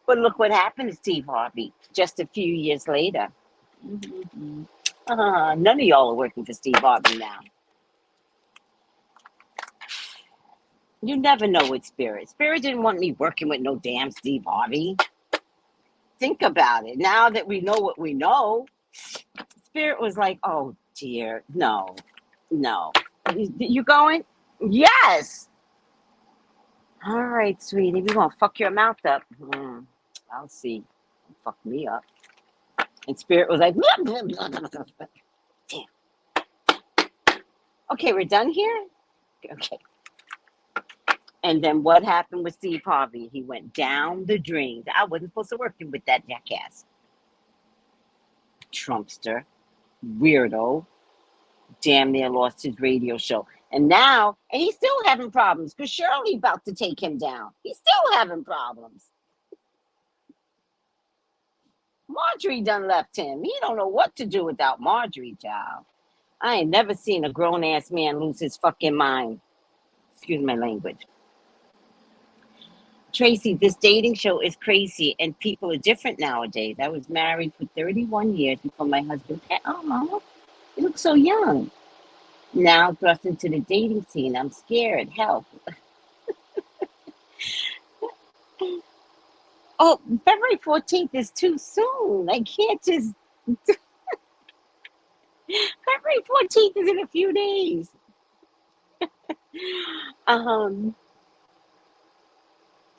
But look what happened to Steve Harvey just a few years later. None of y'all are working for Steve Harvey now. You never know with Spirit. Spirit didn't want me working with no damn Steve Harvey. Think about it. Now that we know what we know, Spirit was like, oh dear, no. You going? Yes. All right, sweetie. We're going to fuck your mouth up. I'll see. Fuck me up. And Spirit was like, damn. Okay, we're done here? Okay. And then what happened with Steve Harvey? He went down the drain. I wasn't supposed to work with that jackass. Trumpster. Weirdo. Damn near lost his radio show. And he's still having problems because Shirley about to take him down. He's still having problems. Marjorie done left him. He don't know what to do without Marjorie, child. I ain't never seen a grown-ass man lose his fucking mind. Excuse my language. Tracey, this dating show is crazy and people are different nowadays. I was married for 31 years before my husband passed. Oh, you look so young. Now thrust into the dating scene. I'm scared. Help. Oh, February 14th is too soon. I can't just. February 14th is in a few days.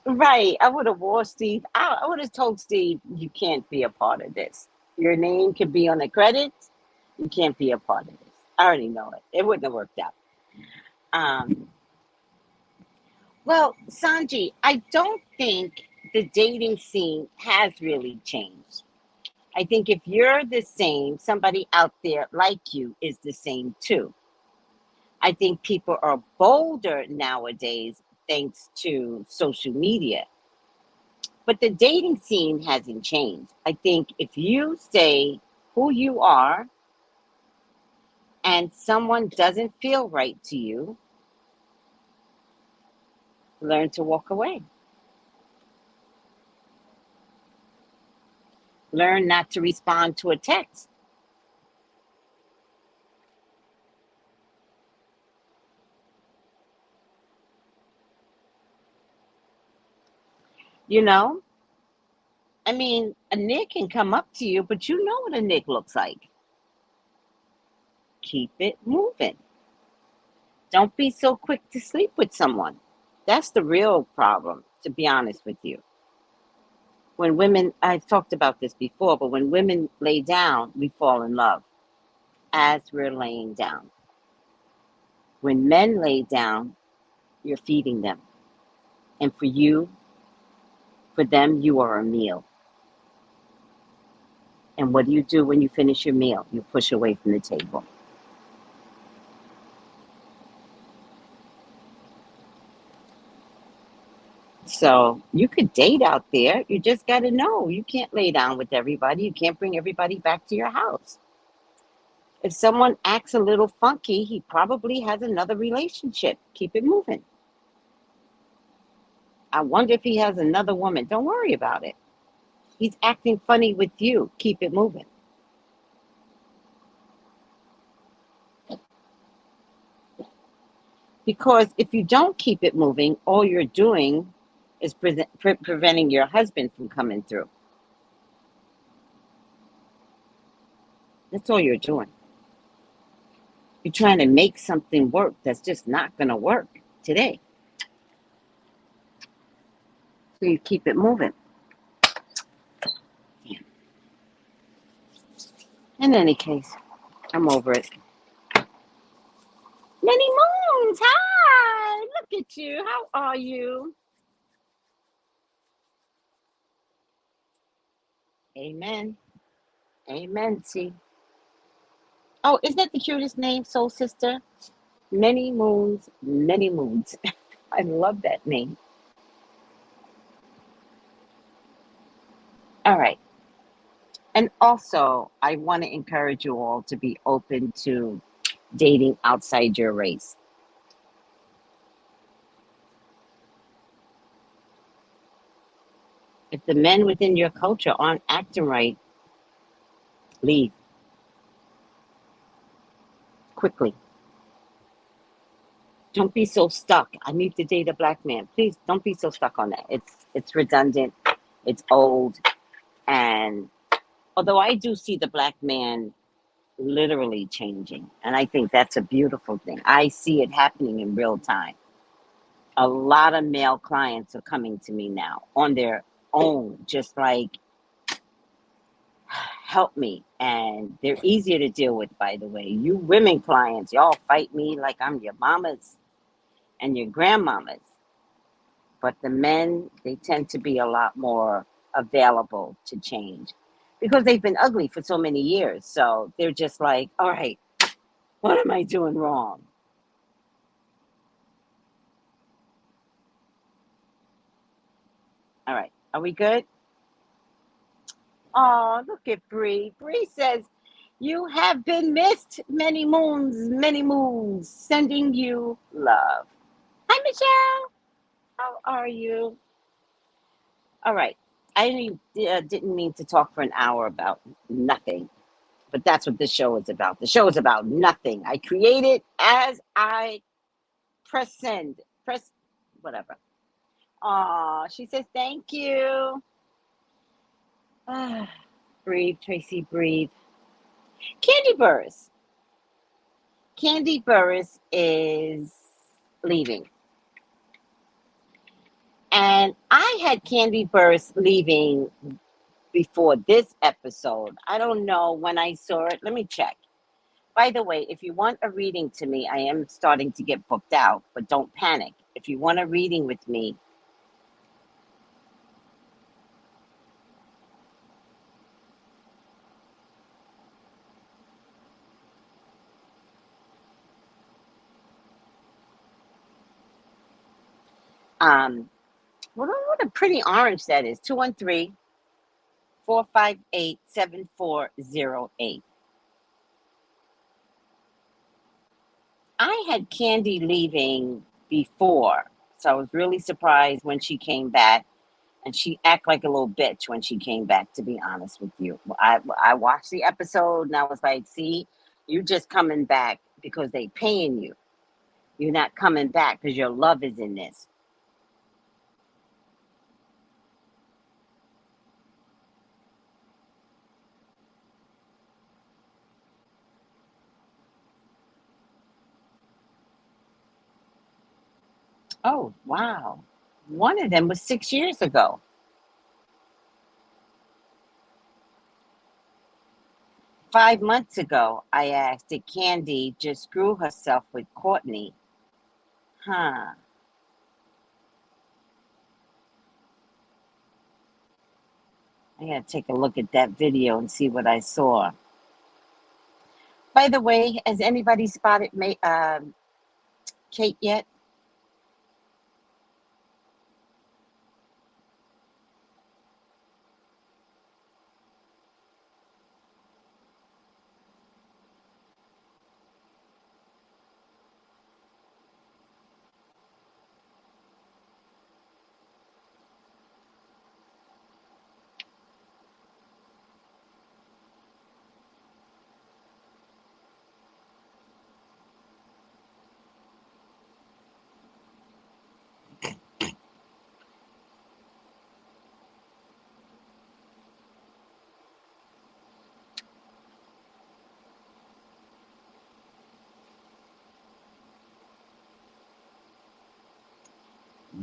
Right. I would have warned Steve. I would have told Steve, you can't be a part of this. Your name could be on the credits. You can't be a part of this. I already know it. It wouldn't have worked out. Well, Sanji, I don't think the dating scene has really changed. I think if you're the same, somebody out there like you is the same too. I think people are bolder nowadays thanks to social media. But the dating scene hasn't changed. I think if you say who you are and someone doesn't feel right to you, learn to walk away. Learn not to respond to a text. You know, I mean, a Nick can come up to you, but you know what a Nick looks like. Keep it moving. Don't be so quick to sleep with someone. That's the real problem, to be honest with you. When women, I've talked about this before, but when women lay down, we fall in love as we're laying down. When men lay down, you're feeding them. And for them, you are a meal. And what do you do when you finish your meal? You push away from the table. So you could date out there. You just got to know you can't lay down with everybody. You can't bring everybody back to your house. If someone acts a little funky, he probably has another relationship. Keep it moving. I wonder if he has another woman. Don't worry about it. He's acting funny with you. Keep it moving. Because if you don't keep it moving, all you're doing is preventing your husband from coming through. That's all you're doing. You're trying to make something work that's just not going to work today. So you keep it moving. In any case, I'm over it. Many Moons, hi! Look at you. How are you? Amen. Amen, see. Oh, isn't that the cutest name, Soul Sister? Many Moons, Many Moods. I love that name. All right. And also, I want to encourage you all to be open to dating outside your race. If the men within your culture aren't acting right, leave quickly. Don't be so stuck. I need to date a black man. Please don't be so stuck on that. It's redundant. It's old. And although I do see the black man literally changing. And I think that's a beautiful thing. I see it happening in real time. A lot of male clients are coming to me now on their own, just like, help me. And they're easier to deal with, by the way. You women clients, y'all fight me like I'm your mamas and your grandmamas. But the men, they tend to be a lot more available to change because they've been ugly for so many years. So they're just like, all right, what am I doing wrong? All right, are we good? Oh, look at Bree. Bree says, you have been missed many moons, sending you love. Hi, Michelle. How are you? All right. Didn't mean to talk for an hour about nothing, but that's what this show is about. The show is about nothing. I create it as I press send. Press whatever. Aw, she says, thank you. Ah, breathe, Tracy, breathe. Candy Burris. Candy Burris is leaving. And I had Candy Burris leaving before this episode. I don't know when I saw it. Let me check. By the way, if you want a reading to me, I am starting to get booked out, but don't panic. If you want a reading with me, um, what a pretty orange that is. 213-458-7408. I had Candy leaving before, so I was really surprised when she came back. And she act like a little bitch when she came back, to be honest with you. I watched the episode and I was like, see, you just coming back because they paying you. You're not coming back because your love is in this. Oh, wow. One of them was 6 years ago. 5 months ago, I asked, did Candy just screw herself with Courtney? Huh. I gotta take a look at that video and see what I saw. By the way, has anybody spotted Kate yet?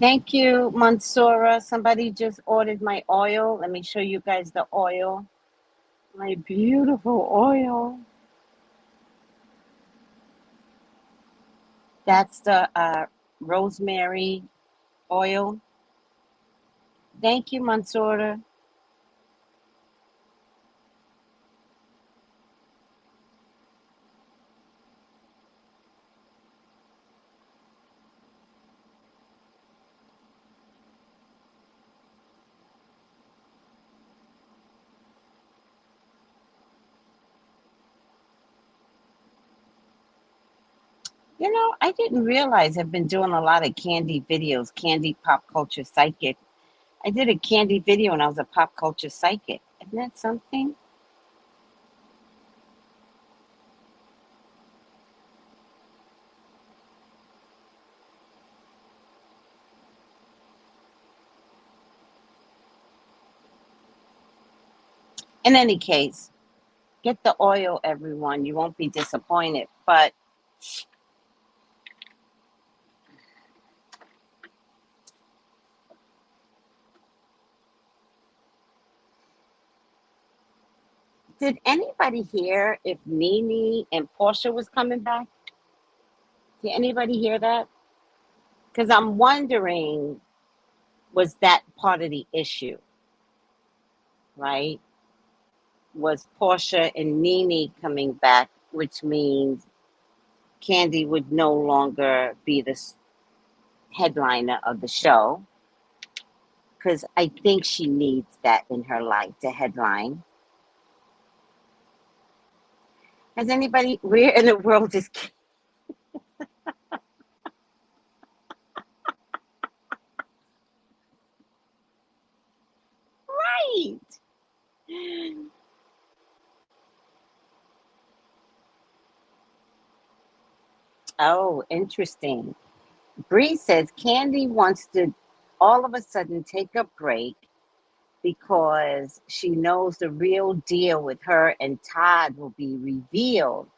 Thank you, Mansoura. Somebody just ordered my oil. Let me show you guys the oil. My beautiful oil. That's the rosemary oil. Thank you, Mansoura. You know, I didn't realize I've been doing a lot of Candy videos, Candy Pop Culture Psychic. I did a Candy video and I was a pop culture psychic. Isn't that something? In any case, Get the oil, everyone. You won't be disappointed. But did anybody hear if Nene and Portia was coming back? Did anybody hear that? Because I'm wondering, was that part of the issue, right? Was Portia and Nene coming back, which means Kandi would no longer be the headliner of the show, because I think she needs that in her life to headline. Has anybody, where in the world is right? Oh, interesting. Bree says Kandi wants to all of a sudden take a break because she knows the real deal with her and Todd will be revealed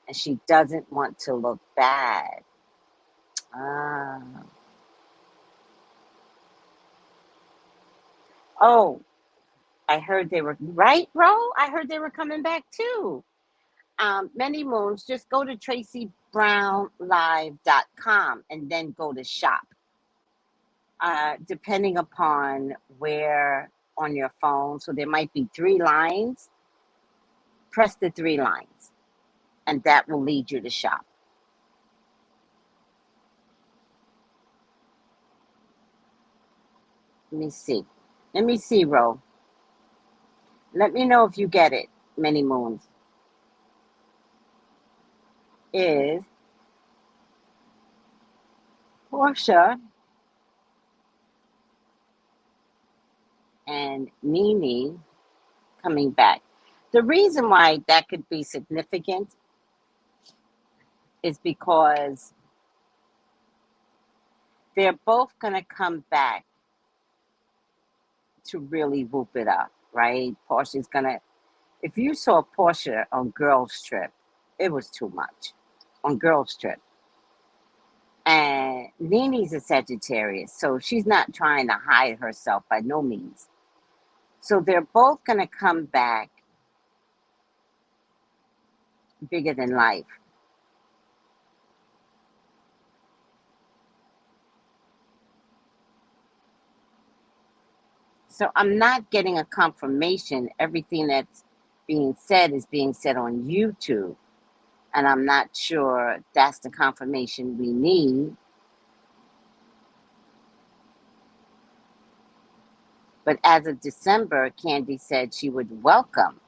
and she doesn't want to look bad. Ah. Oh, I heard they were right, bro. I heard they were coming back too. Many Moons, just go to tracybrownlive.com and then go to shop. Depending upon where on your phone, so there might be 3 lines. Press the 3 lines, and that will lead you to shop. Let me see. Let me see, Ro. Let me know if you get it. Many Moons is Portia and Nene coming back. The reason why that could be significant is because they're both going to come back to really whoop it up, right? Portia's going to, if you saw Portia on Girls Trip, it was too much on Girls Trip. And Nene's a Sagittarius, so she's not trying to hide herself by no means. So they're both going to come back bigger than life. So I'm not getting a confirmation. Everything that's being said is being said on YouTube. And I'm not sure that's the confirmation we need. But as of December, Kandi said she would welcome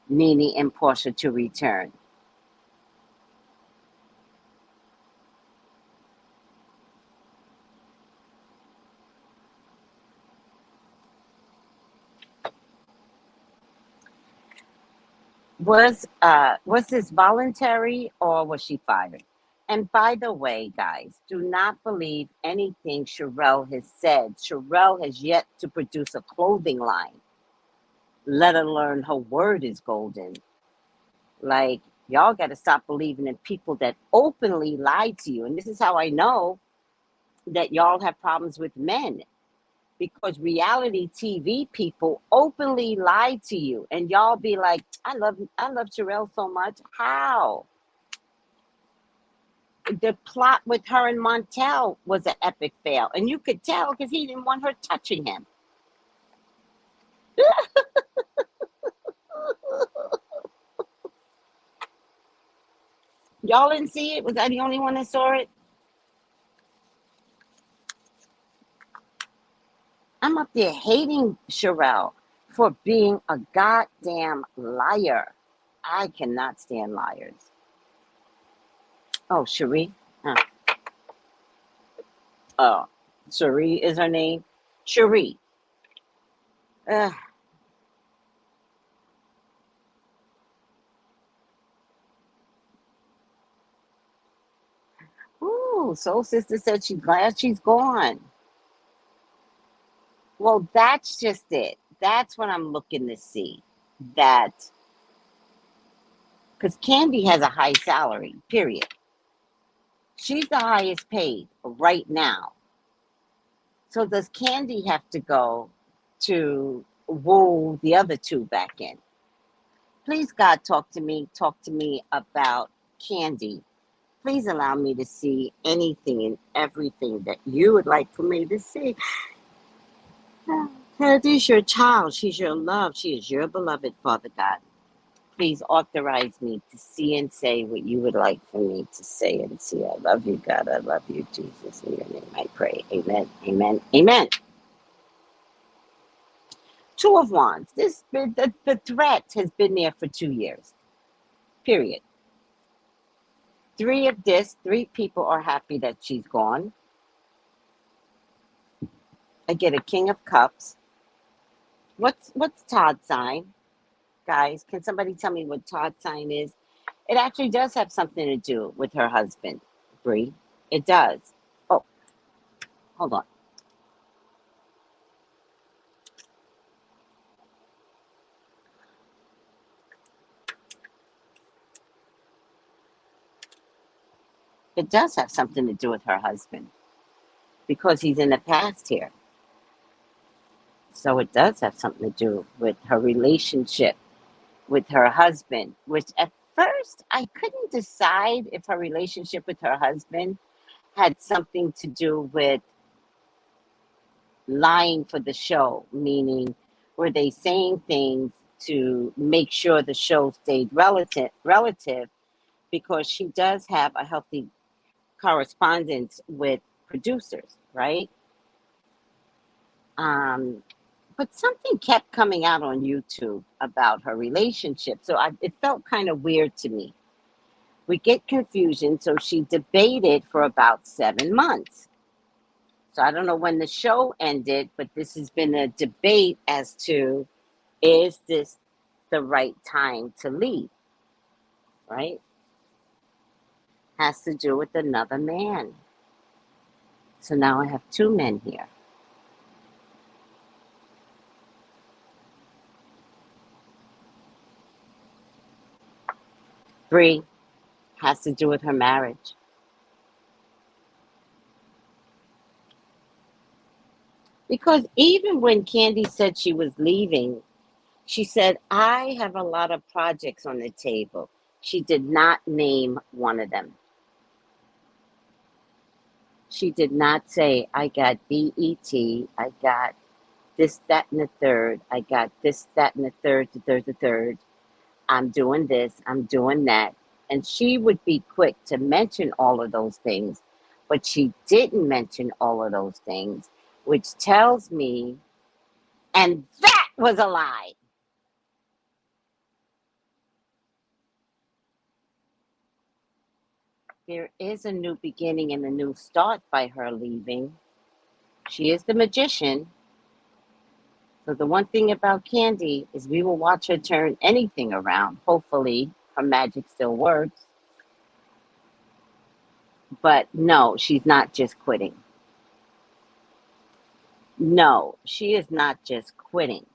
Nene and Portia to return. Was this voluntary or was she fired? And by the way, guys, do not believe anything Sherelle has said. Sherelle has yet to produce a clothing line, let alone her word is golden. Like, y'all got to stop believing in people that openly lie to you. And this is how I know that y'all have problems with men, because reality TV people openly lie to you, and y'all be like, I love Sherelle so much. How? The plot with her and Montel was an epic fail, and you could tell because he didn't want her touching him. Y'all didn't see it? Was I the only one that saw it? I'm up there hating Sherelle for being a goddamn liar. I cannot stand liars. Oh, Cherie. Cherie is her name. Cherie. Ugh. Ooh, Soul Sister said she's glad she's gone. Well, that's just it. that's what I'm looking to see. That, because Kandi has a high salary, period. She's the highest paid right now. So does Kandi have to go to woo the other two back in? Please, God, talk to me. Talk to me about Kandi. Please allow me to see anything and everything that you would like for me to see. Kandi is your child. She's your love. She is your beloved, Father God. Please authorize me to see and say what you would like for me to say and see. I love you, God. I love you, Jesus. In your name I pray. Amen. Amen. Amen. Two of Wands. The threat has been there for 2 years. Period. Three of this. Three people are happy that she's gone. I get a King of Cups. What's Todd's sign? Guys, can somebody tell me what Todd's sign is? It actually does have something to do with her husband, Bree. It does. Oh, hold on. It does have something to do with her husband because he's in the past here. So it does have something to do with her relationship with her husband, which at first I couldn't decide if her relationship with her husband had something to do with lying for the show, meaning were they saying things to make sure the show stayed relative because she does have a healthy correspondence with producers, right? Um, but something kept coming out on YouTube about her relationship, so it felt kind of weird to me. We get confusion, so she debated for about 7 months. So I don't know when the show ended, but this has been a debate as to is this the right time to leave, right? Has to do with another man. So now I have two men here. Bree has to do with her marriage. Because even when Kandi said she was leaving, she said, I have a lot of projects on the table. She did not name one of them. She did not say, I got BET, I got this, that, and the third. I got this, that, and the third. I'm doing this, I'm doing that. And she would be quick to mention all of those things, but she didn't mention all of those things, which tells me, and that was a lie. There is a new beginning and a new start by her leaving. She is the magician. So the one thing about Kandi is we will watch her turn anything around. Hopefully her magic still works. But no, she's not just quitting. No, she is not just quitting.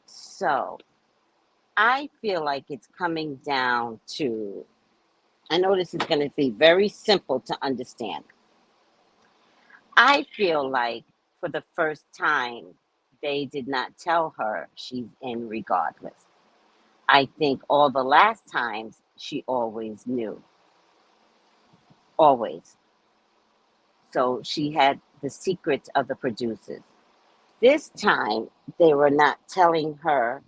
So I feel like it's coming down to, I know this is going to be very simple to understand. I feel like for the first time, they did not tell her she's in regardless. I think all the last times she always knew, always. So she had the secrets of the producers. This time, they were not telling her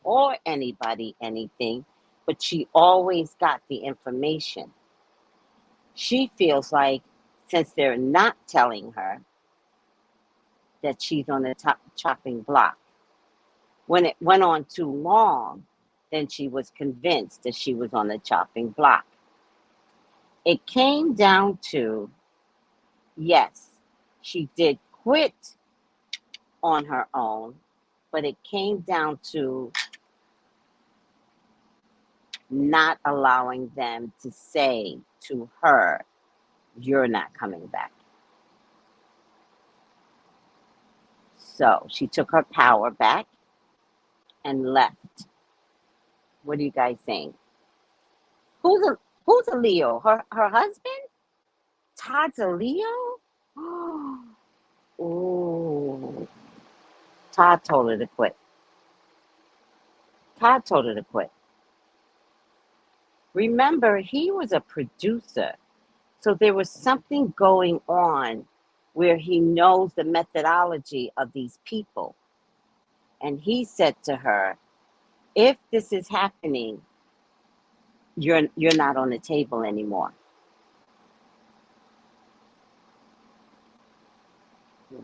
or anybody anything, but she always got the information. She feels like since they're not telling her that she's on the chopping block. When it went on too long, then she was convinced that she was on the chopping block. It came down to, yes, she did quit on her own, but it came down to not allowing them to say to her, you're not coming back. So she took her power back and left. What do you guys think? Who's a who's a Leo? Her husband? Todd's a Leo? Oh, Todd told her to quit. Todd told her to quit. Remember, he was a producer. So there was something going on where he knows the methodology of these people. And he said to her, if this is happening, you're not on the table anymore.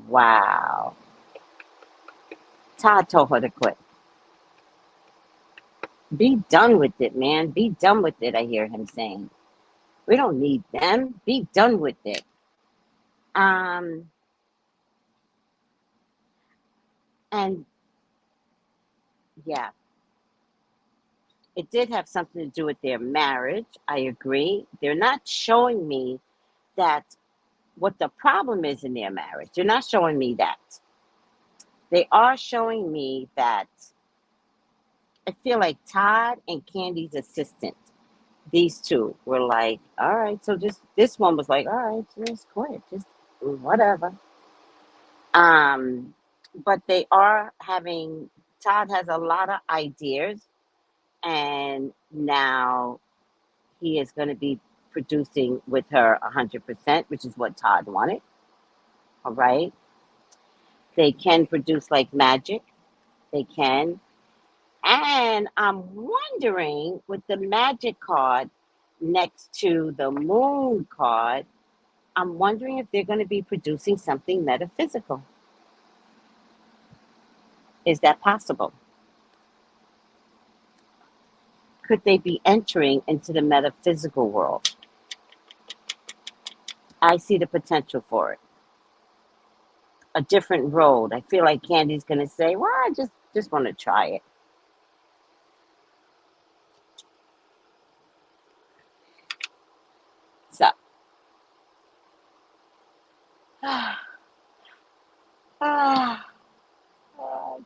Wow. Todd told her to quit. Be done with it, man. Be done with it, I hear him saying. We don't need them. Be done with it. Um, and yeah, it did have something to do with their marriage. I agree. They're not showing me that what the problem is in their marriage. They're not showing me that. They are showing me that I feel like Todd and Candy's assistant, these two were like, all right, so just this one was like, all right, just quit, just whatever. Um, but they are having, Todd has a lot of ideas, and now he is going to be producing with her 100%, which is what Todd wanted. All right. They can produce like magic. They can. And I'm wondering with the magic card next to the moon card, I'm wondering if they're going to be producing something metaphysical. Is that possible? Could they be entering into the metaphysical world? I see the potential for it. A different road. I feel like Candy's going to say, well, I just want to try it. So,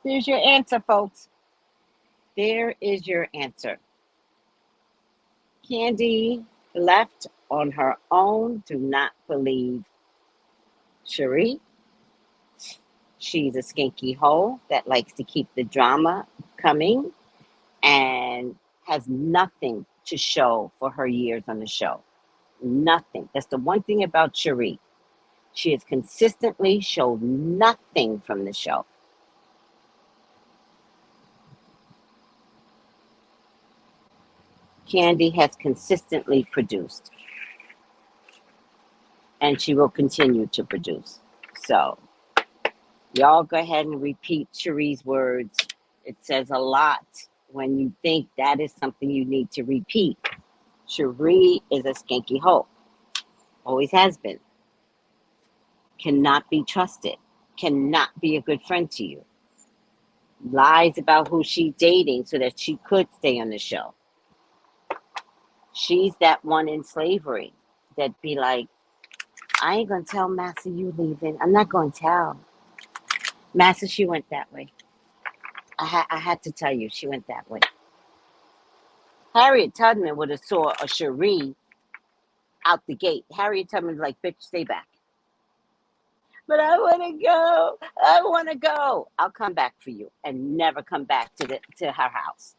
there's your answer, folks. There is your answer. Kandi left on her own. Do not believe Cherie. She's a skanky hoe that likes to keep the drama coming and has nothing to show for her years on the show. Nothing. That's the one thing about Cherie. She has consistently showed nothing from the show. Kandi has consistently produced, and she will continue to produce. So, y'all go ahead and repeat Cherie's words. It says a lot when you think that is something you need to repeat. Cherie is a skanky hoe. Always has been. Cannot be trusted. Cannot be a good friend to you. Lies about who she's dating so that she could stay on the show. She's that one in slavery that be like, I ain't gonna tell Massa you leaving. I'm not gonna tell. Massa, she went that way. I had to tell you, she went that way. Harriet Tubman would have saw a Cherie out the gate. Harriet Tubman was like, bitch, stay back. But I want to go. I want to go. I'll come back for you, and never come back to her house,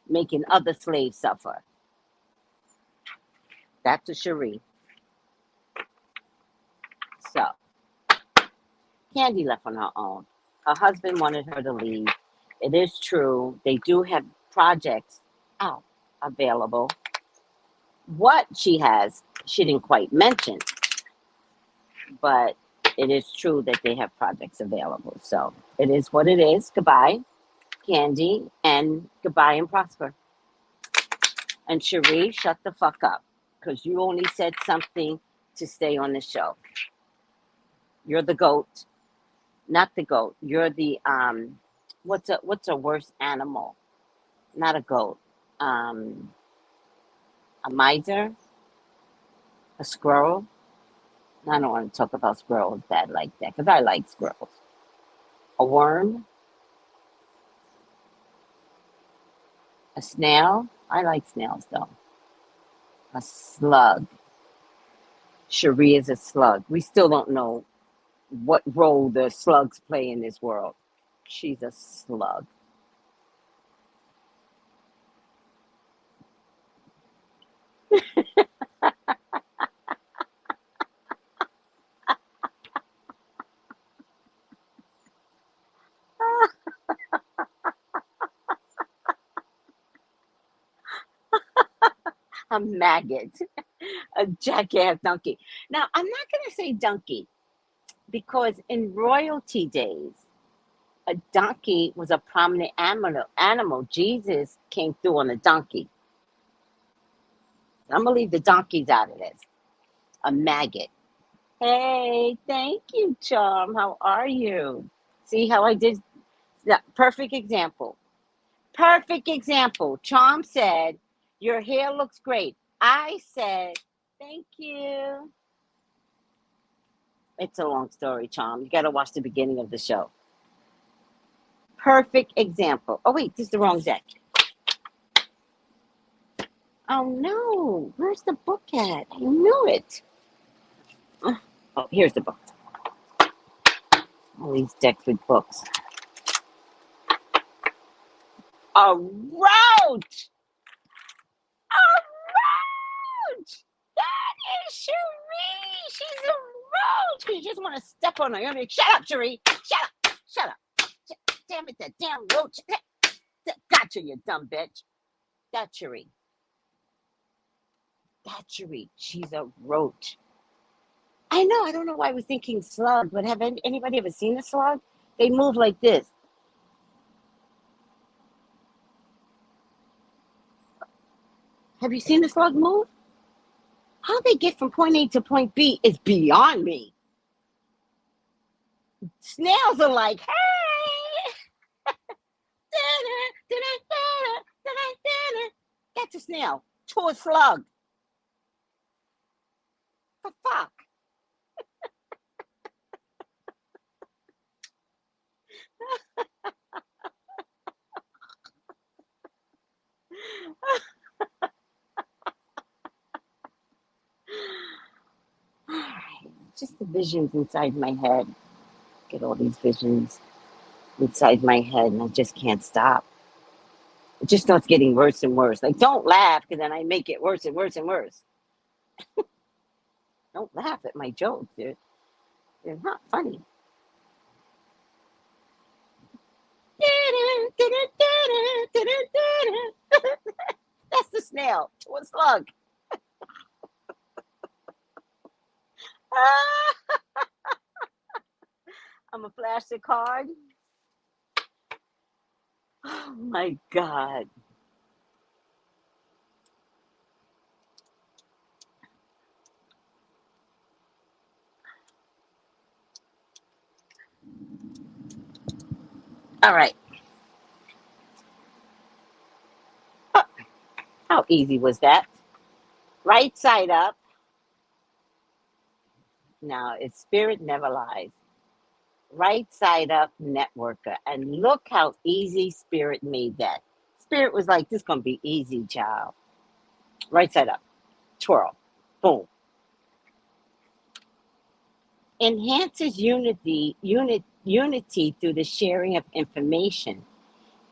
making other slaves suffer. That's a Cherie. So Kandi left on her own. Her husband wanted her to leave. It is true. They do have projects out available. What she has, she didn't quite mention, but it is true that they have projects available. So it is what it is. Goodbye, Kandi, and goodbye and prosper. And Cherie, shut the fuck up, because you only said something to stay on the show. You're the goat, not the goat. You're the what's a worse animal? Not a goat. Um, a miser, a squirrel. I don't want to talk about squirrels bad like that because I like squirrels. A worm? A snail? I like snails though. A slug. Cherie is a slug. We still don't know what role the slugs play in this world. She's a slug. A maggot. A jackass donkey. Now, I'm not going to say donkey because in royalty days, a donkey was a prominent animal. Jesus came through on a donkey. I'm going to leave the donkeys out of this. A maggot. Hey, thank you, Charm. How are you? See how I did that? Perfect example. Perfect example. Charm said, your hair looks great. I said, thank you. It's a long story, Charm. You got to watch the beginning of the show. Perfect example. Oh, wait, this is the wrong deck. Oh, no. Where's the book at? I knew it. Oh, here's the book. All these decks with books. A roach! A roach! That is Cherie! She's a roach! You just want to step on her. You're like, shut up, Cherie! Shut up! Shut up! Damn it, that damn roach! Gotcha, you dumb bitch! That's Cherie. That's Cherie. She's a roach. I know. I don't know why I was thinking slug, but have anybody ever seen a slug? They move like this. Have you seen the slug move? How they get from point A to point B is beyond me. Snails are like, hey, that's a snail to a slug. The fuck? Just the visions inside my head. Get all these visions inside my head, and I just can't stop. It just starts getting worse and worse. Like, don't laugh, because then I make it worse and worse and worse. Don't laugh at my jokes. They're not funny. That's the snail to a slug. I'm a flash the card. Oh my God. All right. Oh, how easy was that? Right side up. Now, it's spirit never lies. Right side up networker. And look how easy spirit made that. Spirit was like, this going to be easy, child. Right side up. Twirl. Boom. Enhances unity through the sharing of information,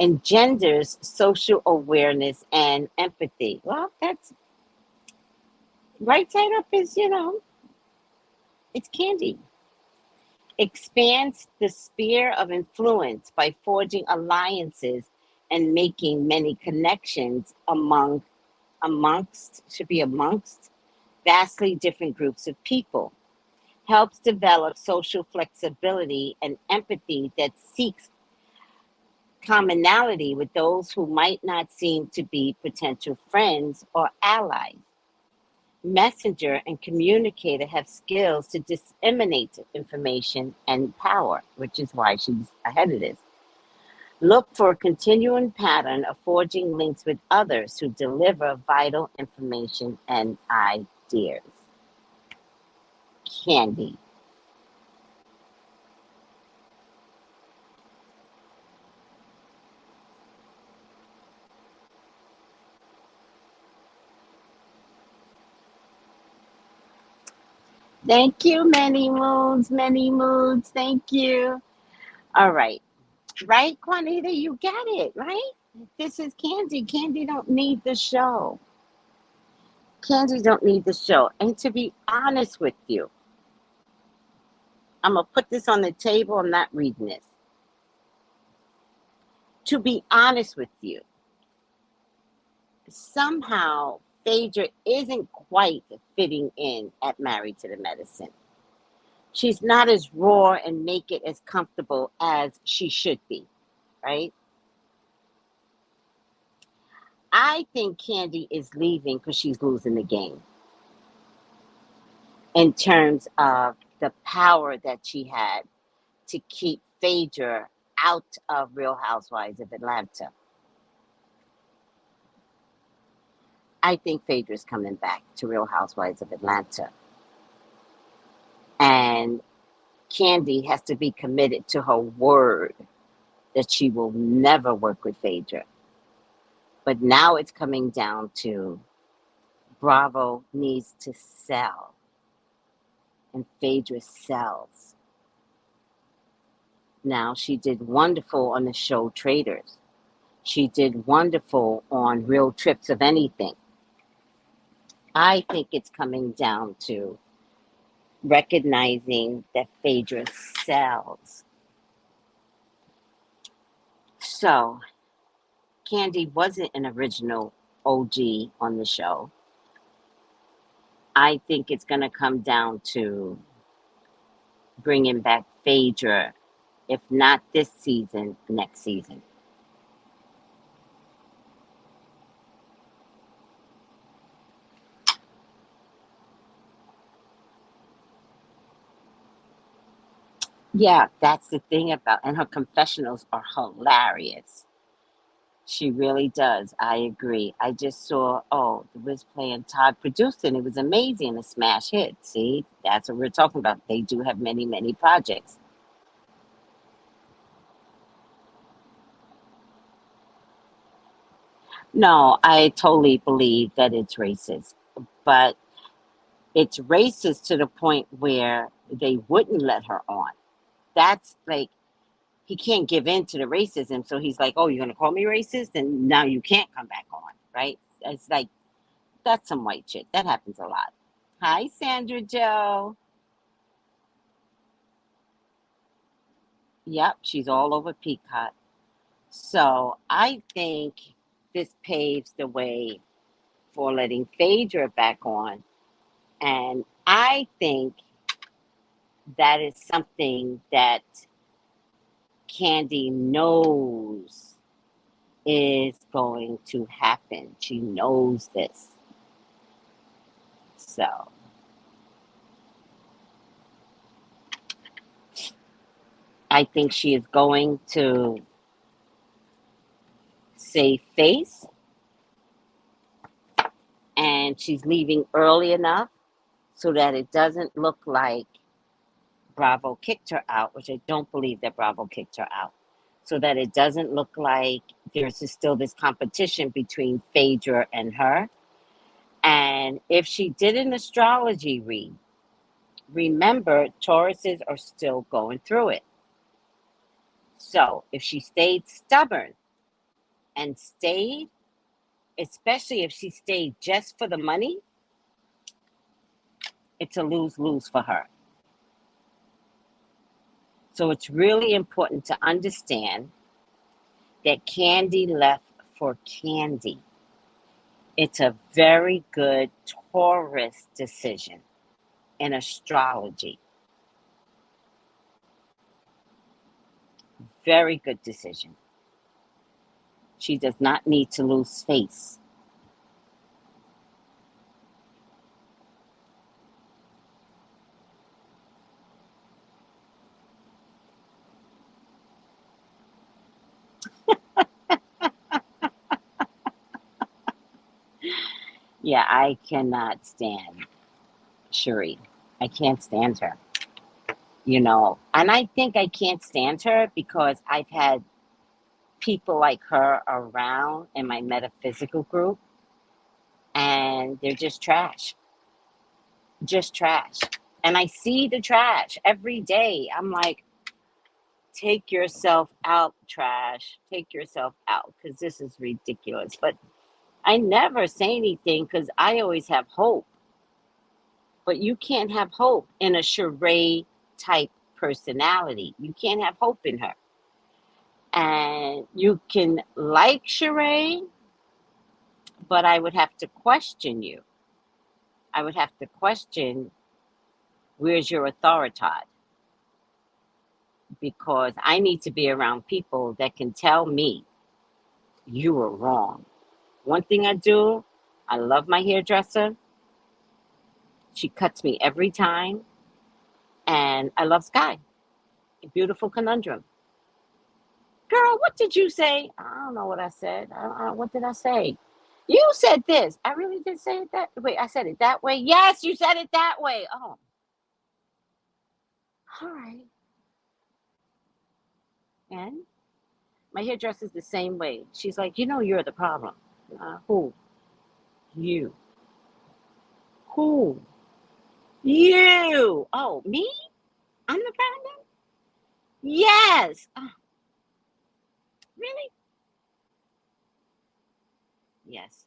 engenders social awareness and empathy. Well, that's right side up is, it's candy. Expands the sphere of influence by forging alliances and making many connections amongst vastly different groups of people. Helps develop social flexibility and empathy that seeks commonality with those who might not seem to be potential friends or allies. Messenger and communicator have skills to disseminate information and power, which is why she's ahead of this. Look for a continuing pattern of forging links with others who deliver vital information and ideas. Kandi. Thank you, many moons, many moods. Thank you. All right. Right, Juanita, you get it, right? This is Candy. Candy don't need the show. Candy don't need the show. And to be honest with you, I'm going to put this on the table. I'm not reading this. To be honest with you, somehow Phaedra isn't quite fitting in at Married to the Medicine. She's not as raw and naked as comfortable as she should be, right? I think Candy is leaving because she's losing the game in terms of the power that she had to keep Phaedra out of Real Housewives of Atlanta. I think Phaedra's coming back to Real Housewives of Atlanta. And Candy has to be committed to her word that she will never work with Phaedra. But now it's coming down to Bravo needs to sell. And Phaedra sells. Now, she did wonderful on the show Traders. She did wonderful on Real Trips of Anything. I think it's coming down to recognizing that Phaedra sells. So, Kandi wasn't an original OG on the show. I think it's going to come down to bringing back Phaedra, if not this season, next season. Yeah, that's the thing about, and her confessionals are hilarious. She really does. I agree. I just saw, the Wiz playing Todd produced it. It was amazing. A smash hit. See, that's what we're talking about. They do have many, many projects. No, I totally believe that it's racist, but it's racist to the point where they wouldn't let her on. That's like, he can't give in to the racism. So he's like, oh, you're going to call me racist? And now you can't come back on, right? It's like, that's some white shit. That happens a lot. Hi, Sandra Joe. Yep, she's all over Peacock. So I think this paves the way for letting Phaedra back on. And I think that is something that Kandi knows is going to happen. She knows this. So I think she is going to save face, and she's leaving early enough so that it doesn't look like Bravo kicked her out, which I don't believe that Bravo kicked her out. So that it doesn't look like there's still this competition between Phaedra and her. And if she did an astrology read, remember, Tauruses are still going through it. So if she stayed stubborn and stayed, especially if she stayed just for the money, it's a lose-lose for her. So it's really important to understand that Kandi left for Kandi. It's a very good Taurus decision in astrology. Very good decision. She does not need to lose face. Yeah, I cannot stand Cherie. I can't stand her. And I think I can't stand her because I've had people like her around in my metaphysical group, and they're just trash. Just trash. And I see the trash every day. I'm like, take yourself out, trash. Take yourself out, because this is ridiculous. But I never say anything because I always have hope. But you can't have hope in a charade type personality. You can't have hope in her. And you can like charade, but I would have to question you. I would have to question, where's your authority? Because I need to be around people that can tell me you were wrong. One thing I do, I love my hairdresser. She cuts me every time. And I love Sky. A beautiful conundrum. Girl, what did you say? I don't know what I said. What did I say? You said this. I really did say it that way. I said it that way. Yes, you said it that way. Oh, all right. And my hairdresser's the same way. She's like, you're the problem. Who? You. Who? You. Oh, me? I'm the problem? Yes. Oh, really? Yes.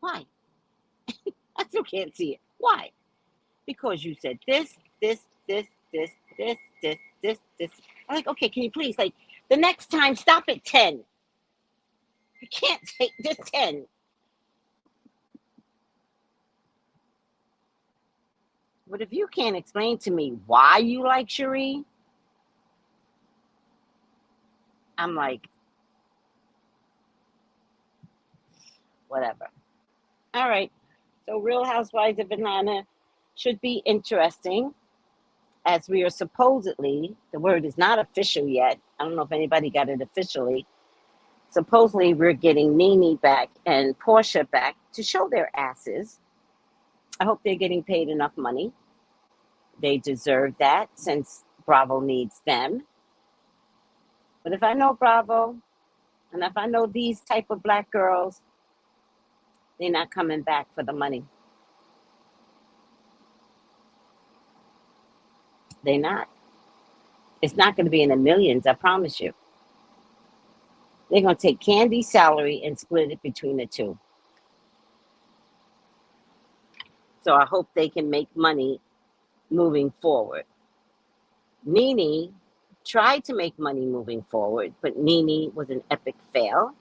Why? I still can't see it. Why? Because you said this. I'm like, okay, can you please, like, the next time, stop at 10. I can't take this 10. But if you can't explain to me why you like Cherie, I'm like, whatever. All right. So Real Housewives of Atlanta should be interesting, as we are supposedly, the word is not official yet. I don't know if anybody got it officially. Supposedly, we're getting Nene back and Portia back to show their asses. I hope they're getting paid enough money. They deserve that since Bravo needs them. But if I know Bravo, and if I know these type of black girls, they're not coming back for the money. They're not. It's not going to be in the millions, I promise you. They're going to take Kandi's salary and split it between the two. So I hope they can make money moving forward. Nene tried to make money moving forward, but Nene was an epic fail.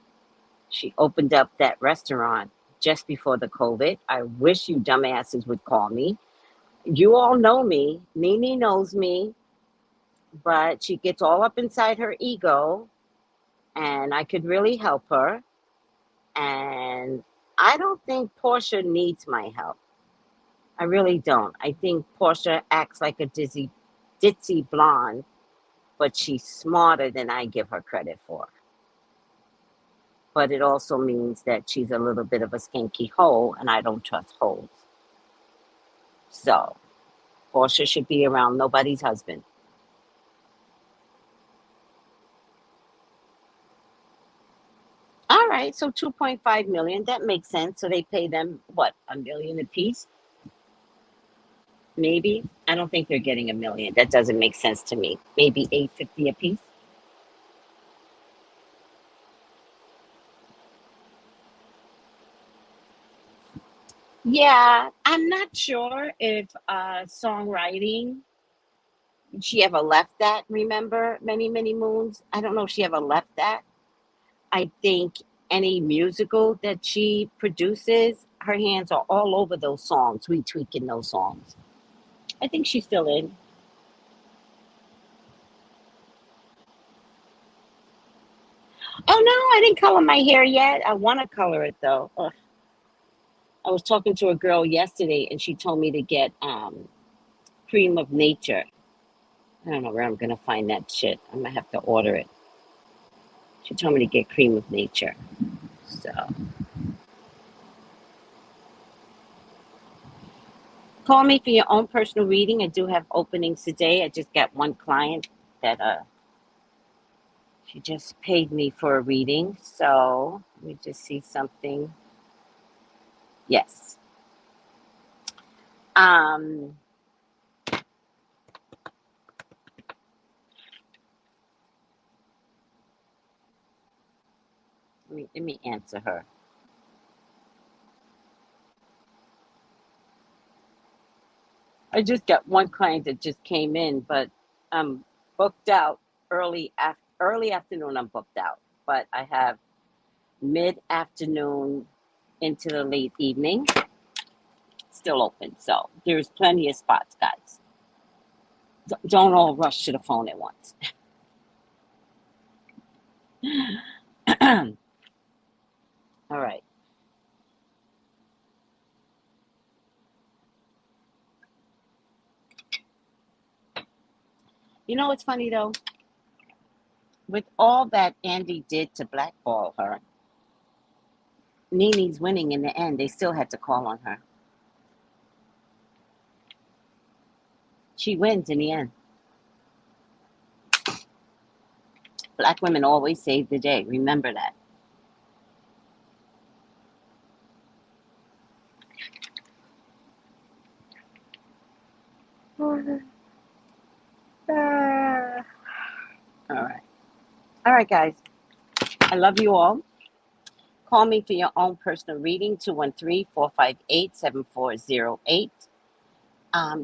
She opened up that restaurant just before the COVID. I wish you dumbasses would call me. You all know me. Nene knows me, but she gets all up inside her ego, and I could really help her. And I don't think Portia needs my help. I really don't. I think Portia acts like a ditzy blonde, but she's smarter than I give her credit for. But it also means that she's a little bit of a skanky hoe, and I don't trust hoes. So Portia should be around nobody's husband. All right, so 2.5 million, that makes sense. So they pay them what, a million a piece? Maybe. I don't think they're getting a million. That doesn't make sense to me. Maybe 850 a piece. Yeah, I'm not sure if songwriting she ever left that. Remember, many moons. I don't know if she ever left that. I think any musical that she produces, her hands are all over those songs, retweaking those songs. I think she's still in. Oh no, I didn't color my hair yet. I want to color it though. Ugh. I was talking to a girl yesterday, and she told me to get cream of nature. I don't know where I'm gonna find that shit. I might have to order it. She told me to get cream of nature. So call me for your own personal reading. I do have openings today. I just got one client that she just paid me for a reading. So let me just see something. Yes. Um, let me answer her. I just got one client that just came in, but I'm booked out early afternoon. I'm booked out, but I have mid afternoon into the late evening still open. So there's plenty of spots, guys. Don't all rush to the phone at once. All right. You know what's funny though? With all that Andy did to blackball her, Nini's winning in the end. They still had to call on her. She wins in the end. Black women always save the day. Remember that. All right. All right, guys. I love you all. Call me for your own personal reading, 213-458-7408.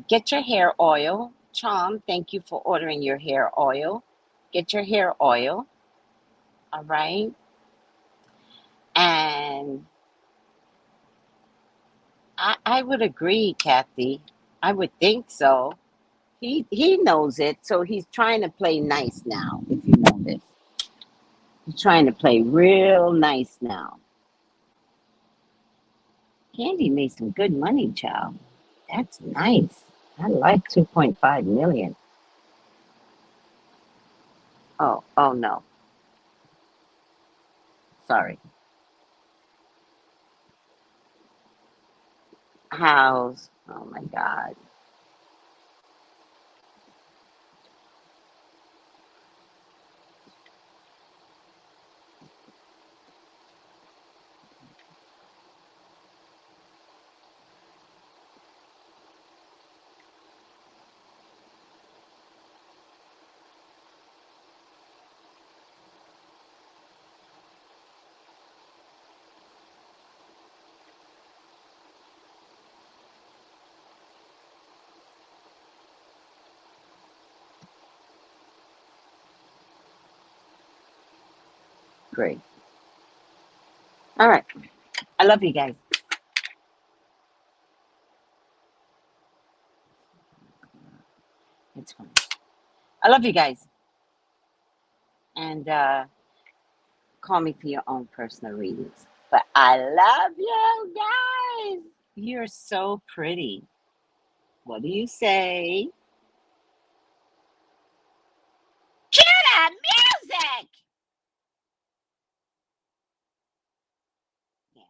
Get your hair oil. Charm, thank you for ordering your hair oil. Get your hair oil. All right. And I would agree, Kathy. I would think so. He knows it, so he's trying to play nice now, if you know this. He's trying to play real nice now. Kandi made some good money, child. That's nice. I like 2.5 million. Oh no. Sorry. House. Oh my God. Great. All right. I love you guys. It's fine. I love you guys. And call me for your own personal readings. But I love you guys. You're so pretty. What do you say? Cue that music! Yeah.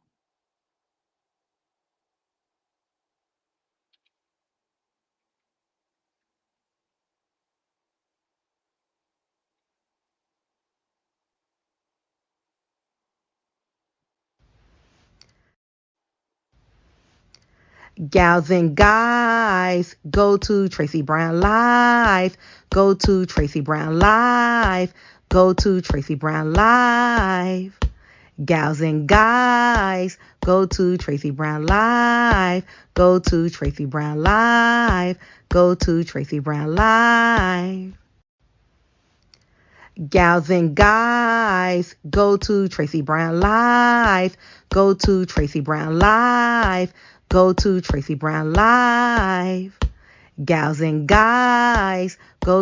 Gals and guys, go to Tracey Brown Live. Go to Tracey Brown Live. Go to Tracey Brown Live. Gals and guys, go to Tracey Brown Live. Go to Tracey Brown Live. Go to Tracey Brown Live. Gals and guys, go to Tracey Brown Live. Go to Tracey Brown Live. Go to Tracey Brown Live. Gals and guys, go